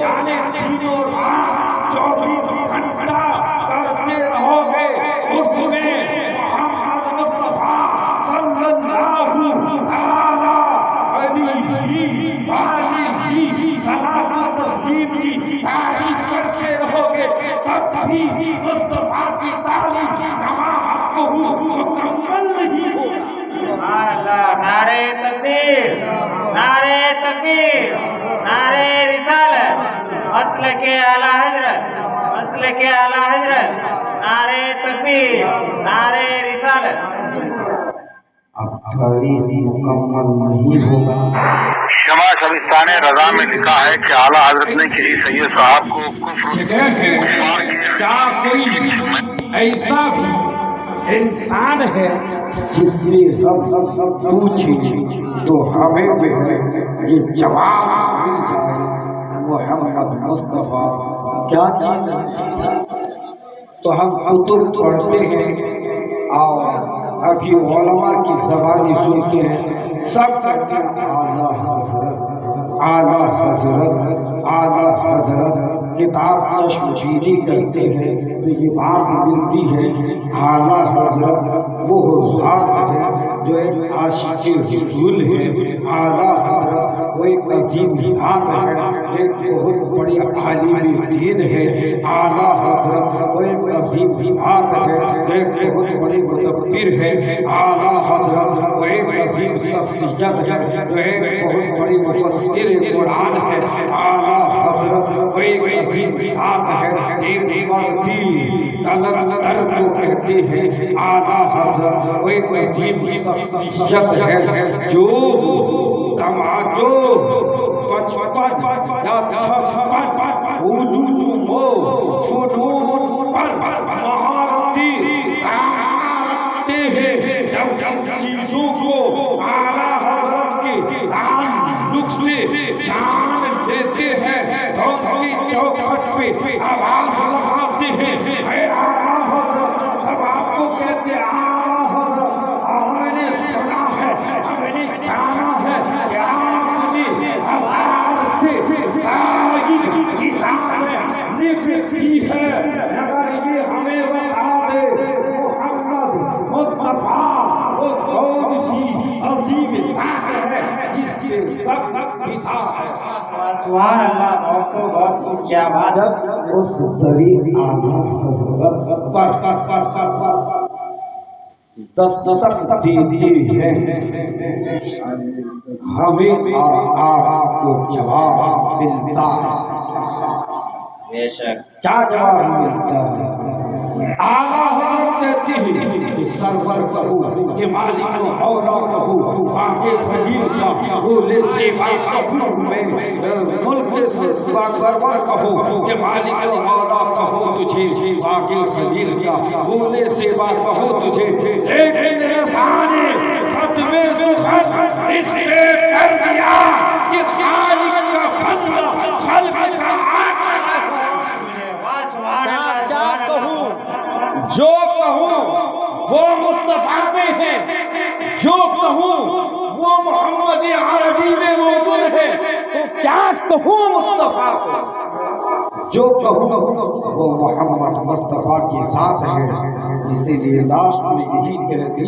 یعنی دنوں رات 24 گھنٹہ کرتے رہو گے، اس میں محمد مصطفیٰ صلی اللہ علیہ وآلہ صلاۃ و تسلیم کی تعریف کرتے رہو گے، تب بھی مصطفیٰ کی تعریف کما حق مکمل نہیں ہوگا۔ سبحان اللہ۔ نعرہ تکبیر، نعرہ تکبیر، نعرہ رسالت، مسلک اعلی حضرت، مسلک اعلی حضرت، نعرہ تکبیر، نعرہ رسالت۔ اب تاریخ مکمل نہیں ہوگا۔ شمع شبستان رضا میں لکھا ہے کہ اعلیٰ حضرت نے کسی سید صاحب کو کفر جگہ ہے کیا کوئی ایسا بھی انسان ہے جس سے ہم پوچھیں تو ہمیں جو ہے یہ جواب مل جائے محمد مصطفیٰ کیا چیز ہے۔ تو ہم کتب پڑھتے ہیں اور ابھی علماء کی زبانی سنتے ہیں، سب کہتے ہیں اعلیٰ حضرت اعلیٰ حضرت اعلیٰ حضرت، کتاب چشم بینی کرتے ہیں تو یہ بات ملتی ہے اعلیٰ حضرت وہ ذات ہے جو ایک عاشق رسول ہے، اعلیٰ حضرت وہ ایک عظیم ذات ہے، ایک بہت بڑی عالم دین ہے، اعلیٰ حضرت وہ ایک عظیم ذات ہے، ایک بہت بڑی مدبر ہے، اعلیٰ حضرت وہ ایک عظیم شخصیت ہے جو ایک بہت بڑی مفسر قرآن ہے، اعلیٰ حضرت وہ ایک عظیم ذات ہے، ایک مردی طلب در کو کہتے ہیں، اعلیٰ حضرت وہ ایک عظیم شخصیت ہے جو تماچو بچپن یا چھپن علوم و فنون پر مہارتی رکھتے ہیں، جب چیزوں کو اعلیٰ حضرت کے تعلق سے جان لیتے ہیں تو ان کی چوکھٹ پہ آواز لگاتے ہیں، اے اعلیٰ حضرت، سب آپ کو کہتے ہیں اعلیٰ حضرت، اور ہم نے سنا ہے، ہم نے جانا ہے کہ آپ نے 1000 سے زائد کتابیں لکھ دی ہے، اگر یہ ہمیں بتا دے محمد مصطفیٰ وہ کون سی عظیم ذات ہے جس کے سب پتا ہے۔ سبحان اللہ، بہت کیا بات۔ جب اس طریق اعلیٰ حضرت پر دستک دیتے ہیں ہمیں اور آپ کو جواب ملتا ہے، بے شک کیا جواب ملتا ہے؟ اعلیٰ حضرت کہتے ہیں کہ سرور کہو کہ مالک و مولا کہو، آگے خلیل کا رول سیوا کہو، میں ملک سے سرور کہو کہ مالک و مولا کہو تجھے، آگے خلیل کا رول سیوا کہو تجھے، لیکن رسانے ختم سخن اس نے کر دیا کہ خالق کا بندہ خلق کا آقا کیا کہوں، جو کہوں وہ مصطفیٰ میں ہے، جو کہوں وہ محمد عربی میں موجود ہے، تو کیا کہوں مصطفیٰ کو، جو کہوں وہ محمد مصطفیٰ کی ذات ہے۔ اسی لیے لاسٹ میں یہی کہہ دی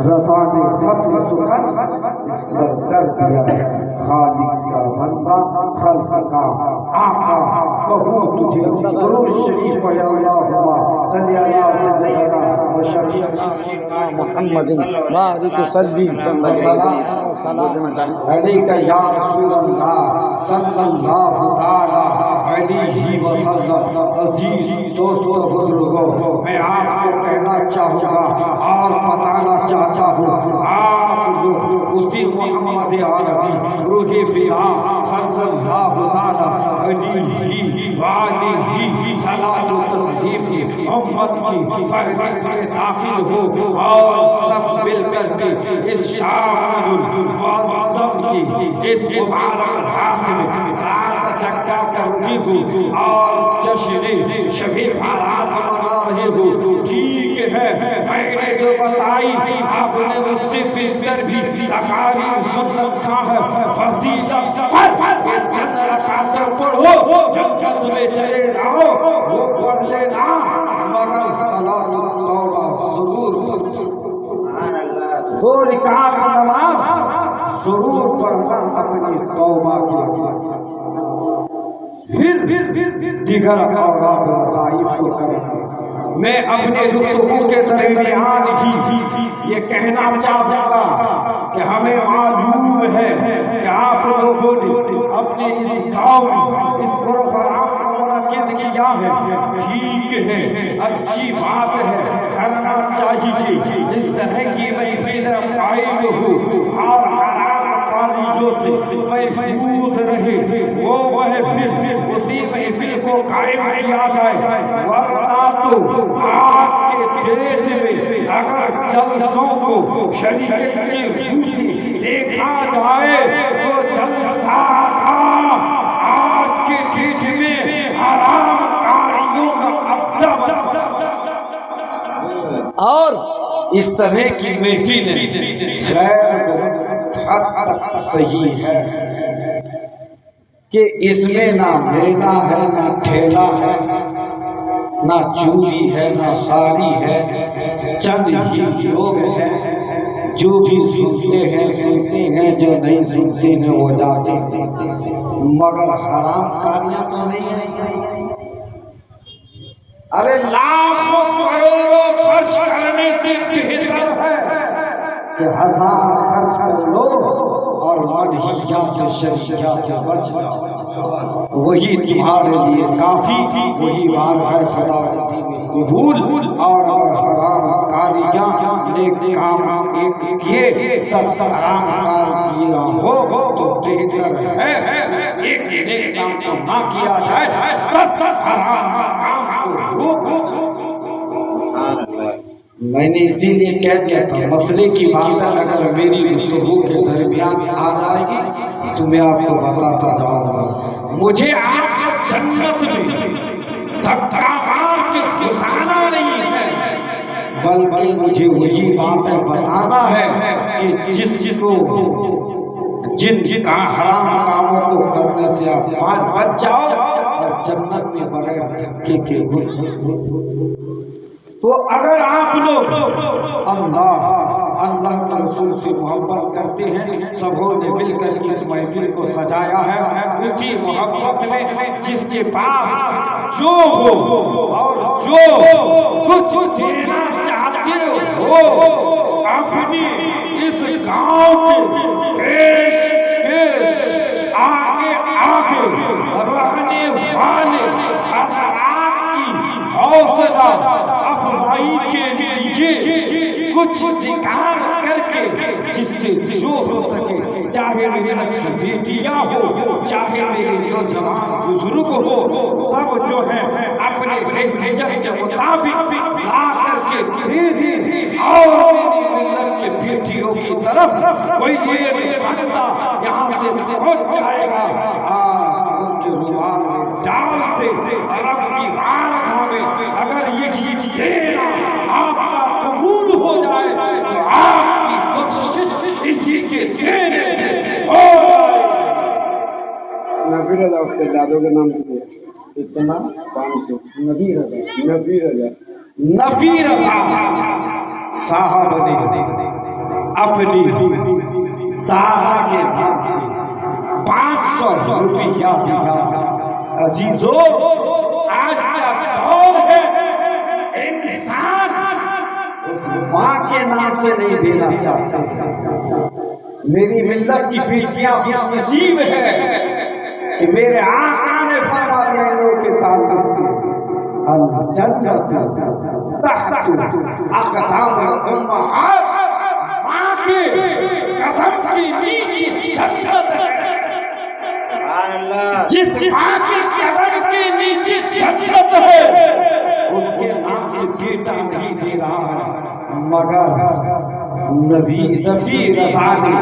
رسانے ختم سخن کر دیا خالق کا بندہ خلق کا آقا کہوں تجھے، درود شریف پڑھ اللہم صلی علی سیدنا و شفیعنا محمد بارک وسلم علیک یا رسول اللہ صلی اللہ تعالی علیہ وسلم۔ عزیز دوستو بزرگوں، میں آپ کو کہنا چاہوں گا اور بتانا چاہتا ہوں، آپ لوگ اسی محمد عربی روح فدا صلی اللہ تعالی علیہ وآلہ صلاۃ و تسلیم کی امت کی فہرست میں داخل ہو اور سب مل کر کے اس شعبان المعظم کی اس مبارک رات میں رات جگا کر رہی ہوں اور جشن شبِ بارات منا رہے ہو۔ ٹھیک ہے، میں نے جو بتائی آپ نے مجھ سے بستر بھی تقاریر سنت کا ہے، فضیلہ پر چند رکعتیں پڑھو، جنت میں چلے جاؤ وہ پڑھ لینا، مگر صلاۃ التوبہ ضرور دو رکعت نماز ضرور پڑھنا اپنی توبہ کے، پھر دیگر اوقات وظائف کو کرنا۔ میں اپنے گفتگو کے درمیان ہی یہ کہنا چاہتا گا کہ ہمیں معلوم ہے کہ آپ لوگوں نے اپنے اس گاؤں میں اس پروگرام کو منعقد کیا ہے، ٹھیک ہے، اچھی بات ہے، کرنا چاہیے، اس طرح کی محفل قائم ہو اور حرام کاری تعالیوں سے محفوظ رہے، وہ محفل اسی محفل کو قائم کیا جائے، ورنہ تو آج کے ڈیٹ میں اگر جلسوں کو شریعت کی روح سے دیکھا جائے تو جلسہ آج کے ڈیٹ میں حرام کاریوں کا اڈا بنتا اور اس طرح کی محفل خیر حد تک صحیح ہے کہ اس میں نہ میلہ ہے، نہ ٹھیلا ہے، نہ چوری ہے، نہ ساڑی ہے، چند ہی لوگ ہیں جو بھی سنتے ہیں جو نہیں سنتے ہیں وہ جاتے ہیں، مگر حرام کاریاں تو نہیں ہیں۔ ارے لاکھوں کروڑوں خرچ کرنے سے بہتر ہے کہ 1000 خرچ کر لو اور منہیات شرعیات سے بچ جاؤ، وہی تمہارے لیے کافی، وہی بارگاہ خدا میں قبول۔ اور اگر حرام کاریاں نیک کام ایک کیے 10 حرام کار کیا ہو تو بہتر ہے ایک نیک کام تو نہ کیا جائے، 10 حرام کام کو روکو۔ میں نے اسی لیے کہہ دیا تھا مسئلے کی بات اگر میری گفتگو کے درمیان آ جائے گی تو میں آپ کو بتاتا جاؤں گا۔ مجھے آپ کو جنت میں دھکا مار کے گھسانا نہیں ہے، بلکہ مجھے وہی باتیں بتانا ہے کہ جس کو جن کا حرام کاموں کو کرنے سے آپ بچ جاؤ اور جنت میں بغیر دھکے کے گھس جاؤ۔ تو اگر آپ لوگ اللہ کے رسول سے محبت کرتے ہیں، سبوں نے مل کر اس محفل کو سجایا ہے، اسی محبت میں جس کے پاس جو ہو اور جو کچھ دینا چاہتے ہو اپنی اس گاؤں کے پیش آگے رہنے والے حضرات کی حوصلہ افزائی کے لیے کچھ نکال کر کے جس سے جو ہو سکے، چاہے میرے کی بیٹیاں ہو، چاہے میرے نوجوان بزرگ ہو، سب جو ہے اپنے حیثیت کے مطابق لا کر کے دے دیں اور میری ملت کے بیٹیوں کی طرف کوئی یہ بندہ یہاں سے پہنچ جائے گا، ان کے رومال میں ڈال دے رب کی بارگاہ میں اگر یہ دینا آپ کا قبول ہو جائے تو آپ کی بخشش اسی کے دینے ہو جائے۔ نبی رضا اس کے دادوں کے نام سے اتنا 500 نبی رضا نبی رضا صاحب نے اپنی دادا کے نام سے 500 روپیہ دیا۔ عزیزو آج کا دور ہے انسان اس ماں کے نام سے نہیں دینا چاہتا۔ میری ملت کی بیٹیاں خوش نصیب ہے کہ میرے آقا نے فرما دیا ان لوگوں کے تعلق سے الجنت تحت اقدام الامہات، ماں کے قدم کی نیچے جنت ہے۔ جس ماں کے قدم کے نیچے جنت ہے اس کے نام سے بیٹا نہیں دے رہا ہے، مگر نبی رضا نے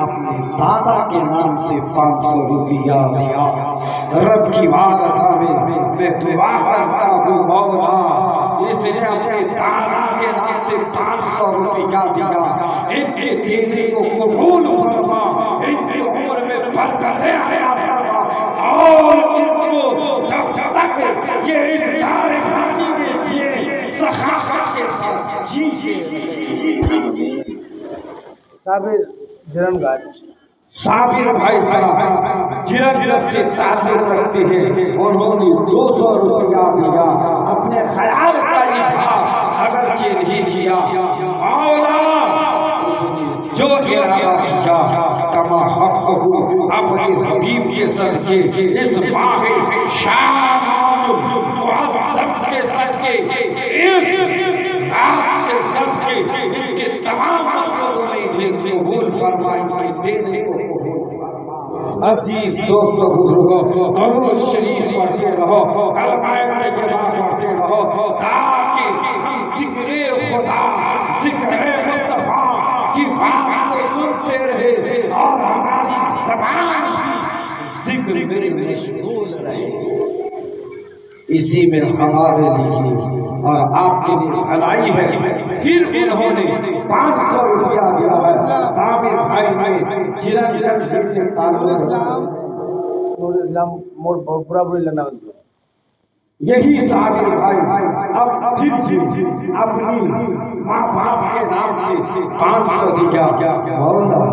اپنے دادا کے نام سے 500 روپیہ دیا۔ رب کی بارگاہ میں دعا کرتا ہوں مولا اس نے اپنے دادا کے نام سے 500 روپیہ دیا، ان کے دینے کو قبول فرما، ان کی عمر میں برکتیں عطا فرما اور ان کو جب تک یہ اس دار فانی میں جیے سخاوت کے ساتھ جیے۔ صابر بھائی صاحب جرنگت سے تعلق رکھتے ہیں، انہوں نے 200 روپیہ دیا، اپنے خیال کا اظہار اگرچہ نہیں کیا، مولا جو ارادہ کیا کما حق ہو اپنے حبیب کے صدقے اس ماہ شعبان معظم کے صدقے اس رات کے صدقے ان کے تمام مقصدوں نے قبول فرمائی، دینے کو قبول عزیز دوستو بزرگوں، درود شریف پڑھتے رہو، کلمہ طیبہ پڑھتے رہو، تاکہ ہم ذکر خدا، ذکر مصطفیٰ کی بات کو سنتے رہے اور ہماری زبان بھی ذکر میں مشغول رہے۔ اسی میں ہمارے لیے اور آپ کے لیے بھلائی ہے۔ پھر انہوں نے 500 روپیہ دیا ہے صابر بھائی نے چرن گنج سے تعلق یہی صابر بھائی اب پھر اپنی ماں باپ کے نام سے 500 دیا۔ مولا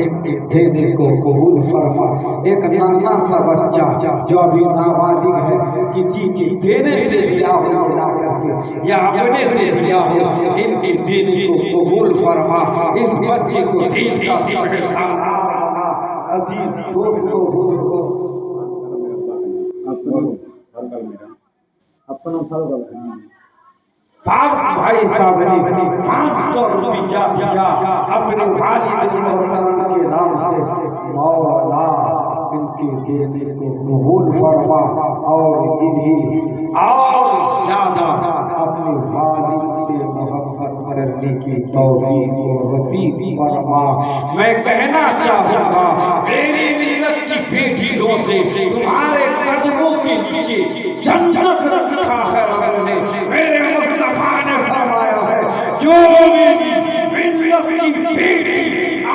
ایک دینے کو قبول فرما۔ ایک ننھا سا بچہ جو ابھی نابالغ ہے، کسی کے دینے سے دیا ہو لا کر کے یا اپنے سے دیا ہو، ان کے دینے کو قبول فرما۔ اس بچے کو دین کا سالار بنا۔ عزیز دوستو بزرگوں، صابر بھائی صاحب نے 500 روپیہ دیا اپنے والد محترم کے نام سے۔ مولا ان کے دینے کو قبول فرما اور انہیں اور زیادہ اپنے والد سے محبت کرنے کی توفیق و رفیق فرما۔ میں کہنا چاہوں گا میری ملت کی بیٹیوں سے تمہارے قدموں کے نیچے جنت رکھا ہے رب نے۔ میرے مصطفیٰ نے فرمایا ہے جو میری ملت کی بیٹی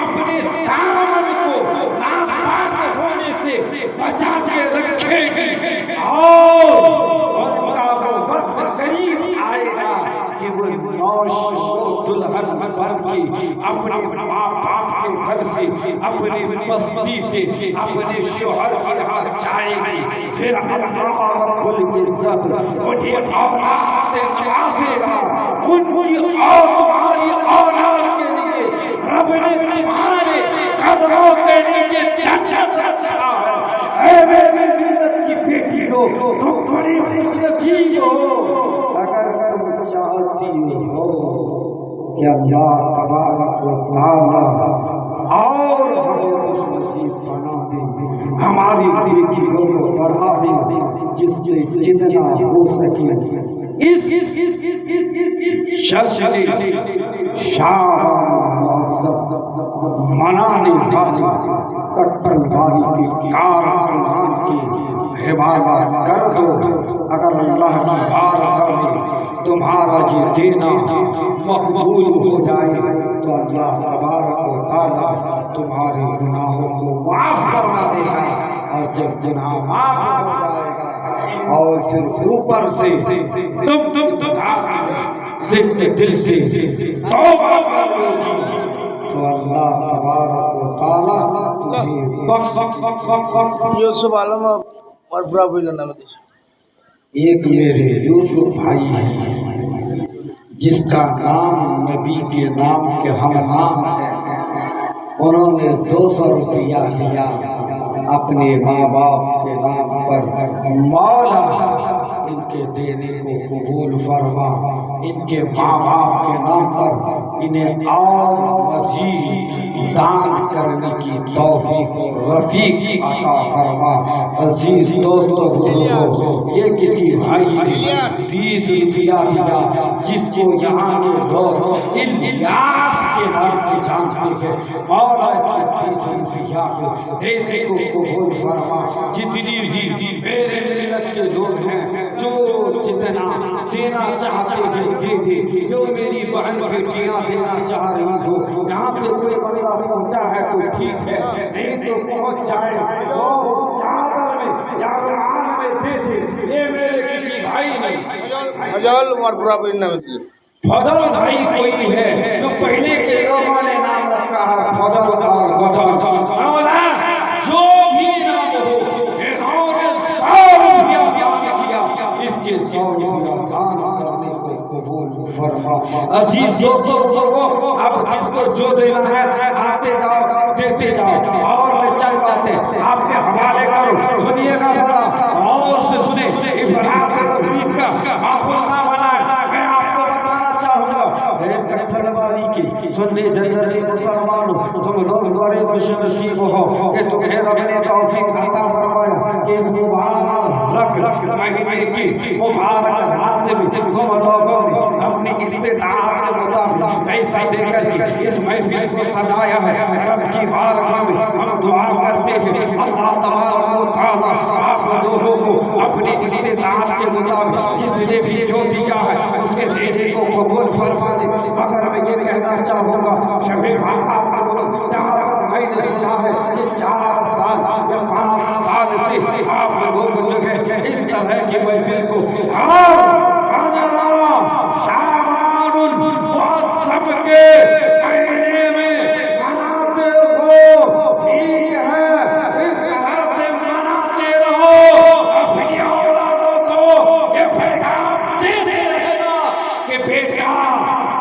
اپنے دامن کو ناپاک ہونے سے بچا کے رکھے گی اور ان کا وہ وقت قریب آئے گا کہ وہ نوش دلہن بن کے اپنے ماں باپ کے گھر سے، اپنے بستی سے، اپنے شوہر کے یہاں جائے گی۔ پھر اللہ رب العزت انہیں اولاد سے نوازے گا۔ ان کی اور تمہاری اولاد کے لیے رب نے تمہارے قدموں کے نیچے جنت رکھا ہے۔ اے میری ملت کی بیٹی ہو، تم بڑی خوش نصیب ہو اگر تم چاہتی ہو کہ اللہ تبارک و تعالی اور ہمیں خوش نصیب بنا دے، ہماری بیٹیوں کو بڑھا دے، جس سے جتنا ہو سکے اس شجر شاہ منانے والے کٹر باری کے کارکنان کے حوالہ کر دو۔ اگر اللہ کی بارگاہ میں تمہارا یہ دینا مقبول ہو جائے تو اللہ تبارک و تعالی تمہارے گناہوں کو معاف فرما دے گا، اور جب گناہ معاف ہو جائے گا اور پھر اوپر سے تم سے دل سے توبہ کر لو گی تو اللہ تبارک و تعالی تمہیں بخش۔ یوسف عالم اور برا بھائی نام ہے۔ ایک میرے یوسف بھائی ہیں جس کا نام نبی کے نام کے ہم نام ہے، انہوں نے 200 روپیہ دیا اپنے ماں باپ کے نام پر۔ مولا ان کے دینے کو قبول فرما، ان کے ماں باپ کے نام پر انہیں اور مزید دان کرنے کی توفیق و رفیق عطا فرما۔ عزیز دوستو بزرگوں، یہ کسی بھائی نے 20 روپیہ دیا جس کو یہاں کے لوگ الیاس کے نام سے جانتے ہیں۔ مولا اس 20 روپیہ کو دینے کو قبول فرما۔ جتنی بھی میرے ملت کے لوگ ہیں جو جتنا دینا چاہتے ہیں دے دے، جو میری بہن بیٹیاں دینا چاہ رہی ہو، یہاں پہ کوئی بندہ پہنچا ہے تو ٹھیک ہے، نہیں تو پہنچ جائے تو چادر میں یا رومال میں دے دے۔ یہ میرے کسی بھائی نہیں، فضل اور برا بھائی نام ہے۔ فضل بھائی کوئی ہے جو پہلے کے لوگوں نے نام رکھا ہے فضل اور غزل۔ مولا جو بھی نام ہو انہوں نے 100 روپیہ دان کیا، اس کے 100 روپیہ دان کرنے کو قبول فرما۔ عزیز دوستو بزرگوں، اب جس کو جو دینا ہے آتے جاؤ دیتے جاؤ، اور میں چل جاتے آپ کے حوالے کرو۔ سنیے گا ذرا اور سے سنیں، افراد تفرید کا معقول نہ بنائے۔ میں آپ کو بتانا چاہوں گا کٹھل باری کی سنی جنتی مسلمانوں تم لوگ بڑے خوش نصیب ہو کہ تمہیں رب نے توفیق عطا فرمایا کہ اس مبارک مہینے کی مبارک رات میں تم لوگوں نے اپنی استطاعت کے مطابق پیسہ دے کر کے اس محفل کو سجایا ہے۔ رب کی بارگاہ میں ہم دعا کرتے ہیں اللہ تبارک و تعالی آپ لوگوں کو اپنی استطاعت کے مطابق جس نے بھی جو دیا ہے اس کے دینے کو قبول فرما دے۔ مگر میں یہ کہنا چاہوں گا شب بارات کا ملک جہاں پر میں نے سنا ہے کہ 4 سال یا 5 سال سے آپ لوگ جو ہے اس طرح کی محفل کو ہر 15 شعبان المعظم کے مہینے میں مناتے ہو، ٹھیک ہے، اس طرح سے مناتے رہو۔ اپنی اولادوں کو یہ پیغام دیتے رہنا کہ بیٹا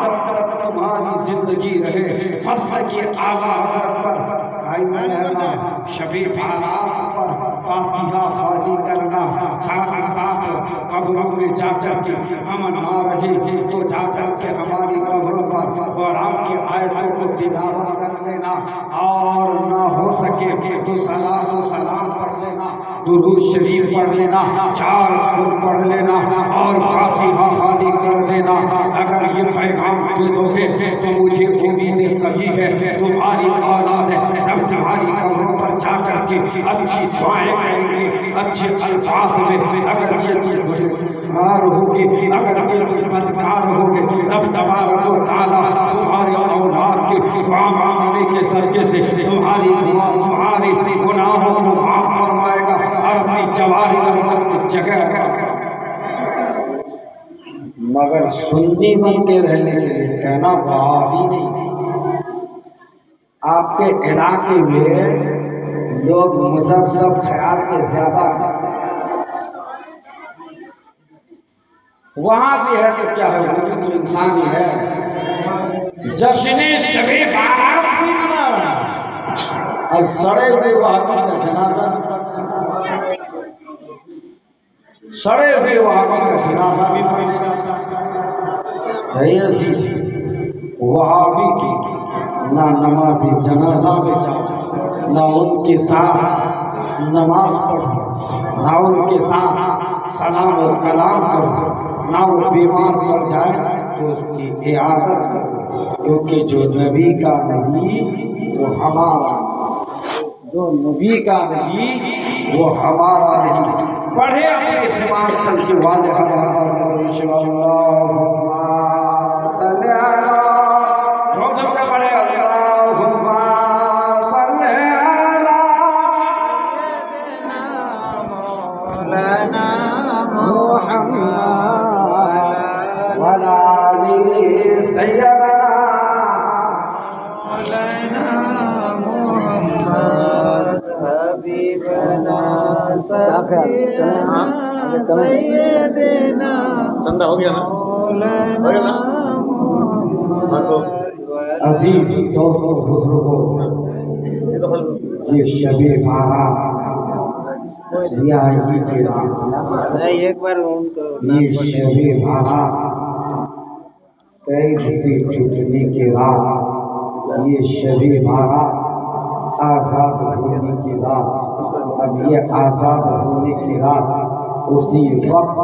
جب تک تمہاری زندگی رہے مسجد کی اعلیٰ حضرت پر قائم رہنا، شب بارات پر فاتحہ خوانی کرنا، ساتھ ساتھ قبروں میں جا کر کے ہم نہ رہے تو جا کر کے ہماری قبروں پر قرآن کی آیتوں کو تلاوت کر لینا، اور نہ ہو سکے تو صلاۃ و سلام پڑھ لینا، درود شریف پڑھ لینا، 4 خود پڑھ لینا اور فاتحہ خوانی کر دینا۔ اگر یہ پیغام دے دو گے تو مجھے امید کبھی ہے تمہاری اولاد ہے جب تمہاری قبروں پر جا کر کے اچھی دعائیں کریں گے، اچھے الفاظ میں، اگر گنہگار ہوگے، اگر بدکار ہوگے، رب تبارک و تعالیٰ تمہاری اولاد کے دعا مانگنے کے صدقے سے تمہاری گناہوں کو معاف فرمائے گا اور اپنی جواری میں جگہ گا۔ مگر سنی بن کے رہنے کے لیے کہنا وہابی نہیں۔ آپ کے علاقے میں لوگ مذہب خیال کے زیادہ وہاں بھی ہے تو کیا ہے، وہ بھی تو انسان ہی ہے۔ جشن شب بارات بھی منا رہا ہے اور سڑے ہوئے وہابی کا جنازہ بھی پڑھنے جاتا ہے۔ عزیز وہابی کی نہ نماز جنازہ میں جاؤ، نہ ان کے ساتھ نماز پڑھو، نہ ان کے ساتھ سلام و کلام کرو، نہ وہ بیمار پڑ جائے تو اس کی عیادت کرو، کیونکہ جو نبی کا نہیں وہ ہمارا، جو نبی کا نہیں وہ ہمارا نہیں۔ پڑھے اپنے سماج چل کے والے اللہم صلی علی محمد کا پڑھے اللہم صلی علی مولانا محمد وعلی آلہ سیدنا مولانا محمد حبیبنا سیدنا چندہ ہو گیا نا عزیز دوستوں بزرگوں، یہ شب بارات ریائی کی رات، یہ شب بارات قید سے چھٹنے کی رات، یہ شب بارات آزاد ہونے کی رات۔ اب یہ آزاد ہونے کی رات اسی وقت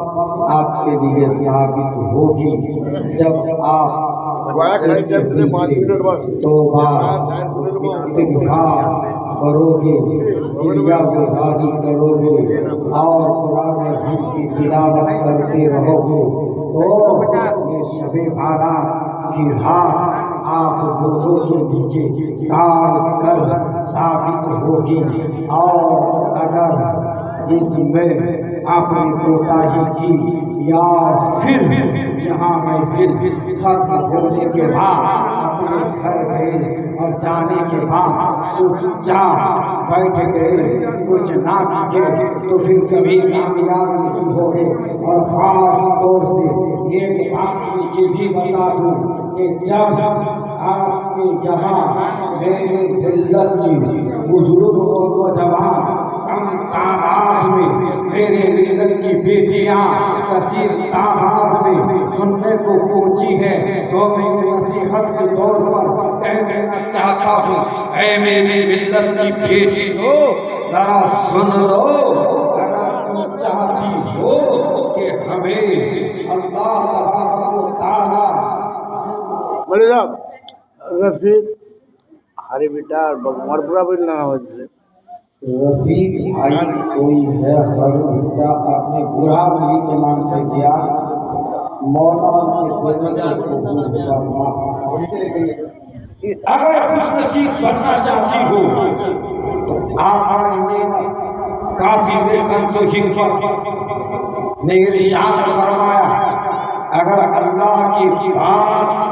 آپ کے لیے ثابت ہوگی جب آپ توبہ استغفار کرو گے، گریہ گزاری کرو گے اور قرآن حکیم کی تلاوت کرتے رہو گے تو یہ شب بارات کی رات آپ لوگوں کے نیچے کار کر ثابت ہوگی۔ اور اگر اس میں آپ نے کوتاہی کی یا پھر یہاں محفل ختم ہونے کے بعد اپنے گھر گئے اور جانے کے بعد چپ چاپ بیٹھ گئے، کچھ نہ کیے تو پھر کبھی کامیاب نہیں ہوگے۔ اور خاص طور سے ایک بات میں یہ بھی بتا دوں کہ جب آپ کے یہاں میرے دلت کی بزرگ اور نوجوان کم تعداد میں، میرے ملت کی بیٹیاں کثیر تعداد میں سننے کو پہنچی ہے تو میں نصیحت کے طور پر چاہتا ہوں اے میری ملت کی بیٹی ہو ذرا سن لو اگر تم چاہتی ہو کہ ہمیں اللہ تبارک و تعالی বলে যাও রফিক হরে বেটা মরপুরা বললে না হচ্ছে رفیق بھائی کوئی ہے ہر بیٹا اپنے برا بلی کے نام سے کیا مولا ان کے دل کو قبول فرما اگر خوش نصیب بننا چاہتی ہو تو آقا نعمت کافی میں کنز و حکمت نے ارشاد فرمایا اگر اللہ کی بات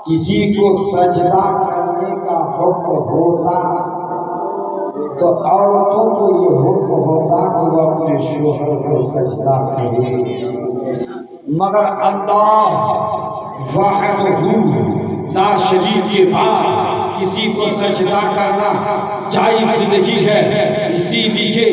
کسی کو سجدہ کرنے کا حکم ہوتا تو عورتوں کو یہ حکم ہوتا کہ وہ اپنے شوہر کو سجدہ کرے مگر اللہ وحدہ لا شریک کے بعد کسی کو سجدہ کرنا جائز نہیں ہے اسی لیے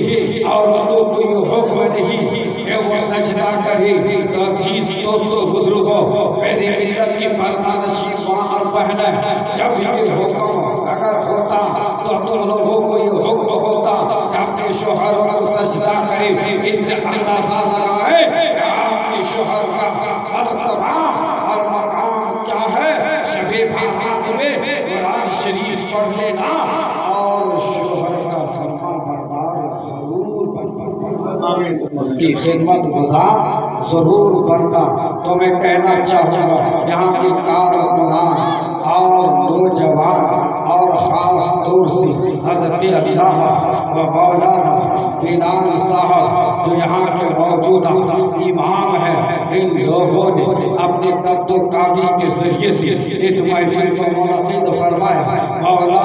عورتوں کو یہ حکم نہیں کہ وہ سجدہ کرے تو عزیز دوستو بزرگوں میری ملت کی پردہ نشین ماں اور بہنیں جب یہ حکم اگر ہوتا تو تم لوگوں کو یہ حکم ہوتا کہ اپنے شوہروں کو سجدہ کرے اس سے اندازہ لگائے کہ آپ کے شوہر کا مرتبہ اور مقام کیا ہے شب بارات میں قرآن شریف پڑھ لینا اور شوہر کا فرما بردار ضرور بننا اس کی خدمت گزار ضرور بننا تو میں کہنا چاہوں گا یہاں کی کارکنان اور نوجوان اور خاص طور سے حضرت علامہ و مولانا بلال صاحب جو یہاں کے موجودہ امام ہیں ان لوگوں نے اپنے قد و کاوش کے ذریعے سے اس محفل کو منعقد فرمایا مولا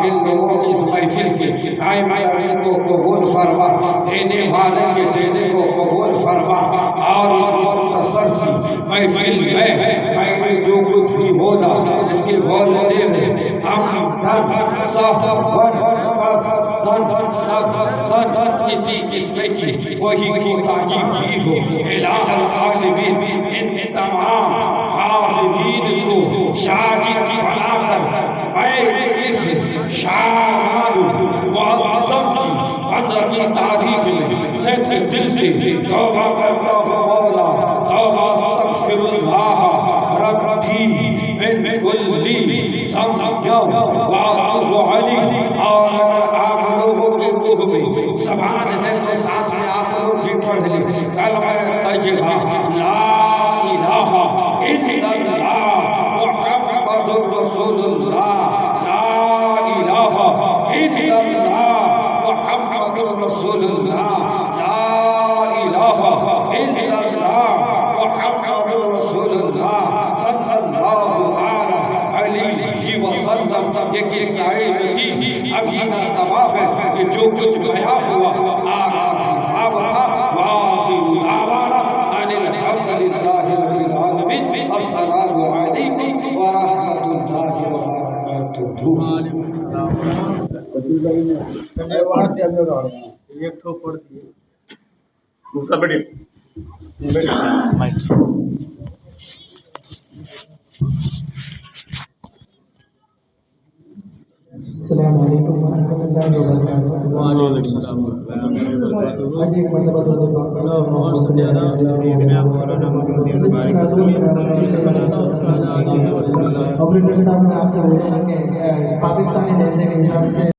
ان لوگوں کی اس محفل کے قائم کرنے کو قبول فرما دینے والے کے دینے کو قبول فرما اور اس مختصر سی محفل میں جو کچھ بھی ہونا اس کے بولنے میں کسی قسم کی وہی کوتاہی بھی ہو الہ العالمین ان تمام حاضرین کو شاگرد بنا کر میں اس شاعر معظم کی قدر کی تعریف میں سچے دل سے توبہ کرتا ہوں مولا توبہ استغفر اللہ ربی من کلی ذنب واتوب علیہ اور اگر آپ لوگوں کے منہ میں زبان ہے تو ساتھ میں آپ لوگ بھی پڑھ لیں کلمہ طیبہ لا الہ الا اللہ محمد رسول اللہ لا الہ الا اللہ محمد رسول اللہ لا الہ الا اللہ محمد رسول اللہ صلی اللہ علیہ وسلم ایک عیسائی حدیث ابھی نہ تمام ہے کہ جو کچھ بیان ہوا آغاز باب تھا وآخر دعوانا ان الحمد للہ رب العالمین السلام علیکم ورحمۃ اللہ وبرکاتہ ایک تو پڑھ دیے السلام علیکم ورحمۃ اللہ وبرکاتہ آج ایک مرتبہ آپریٹر صاحب سے آپ سے بولنا کہ پاکستانی جیسے کے حساب سے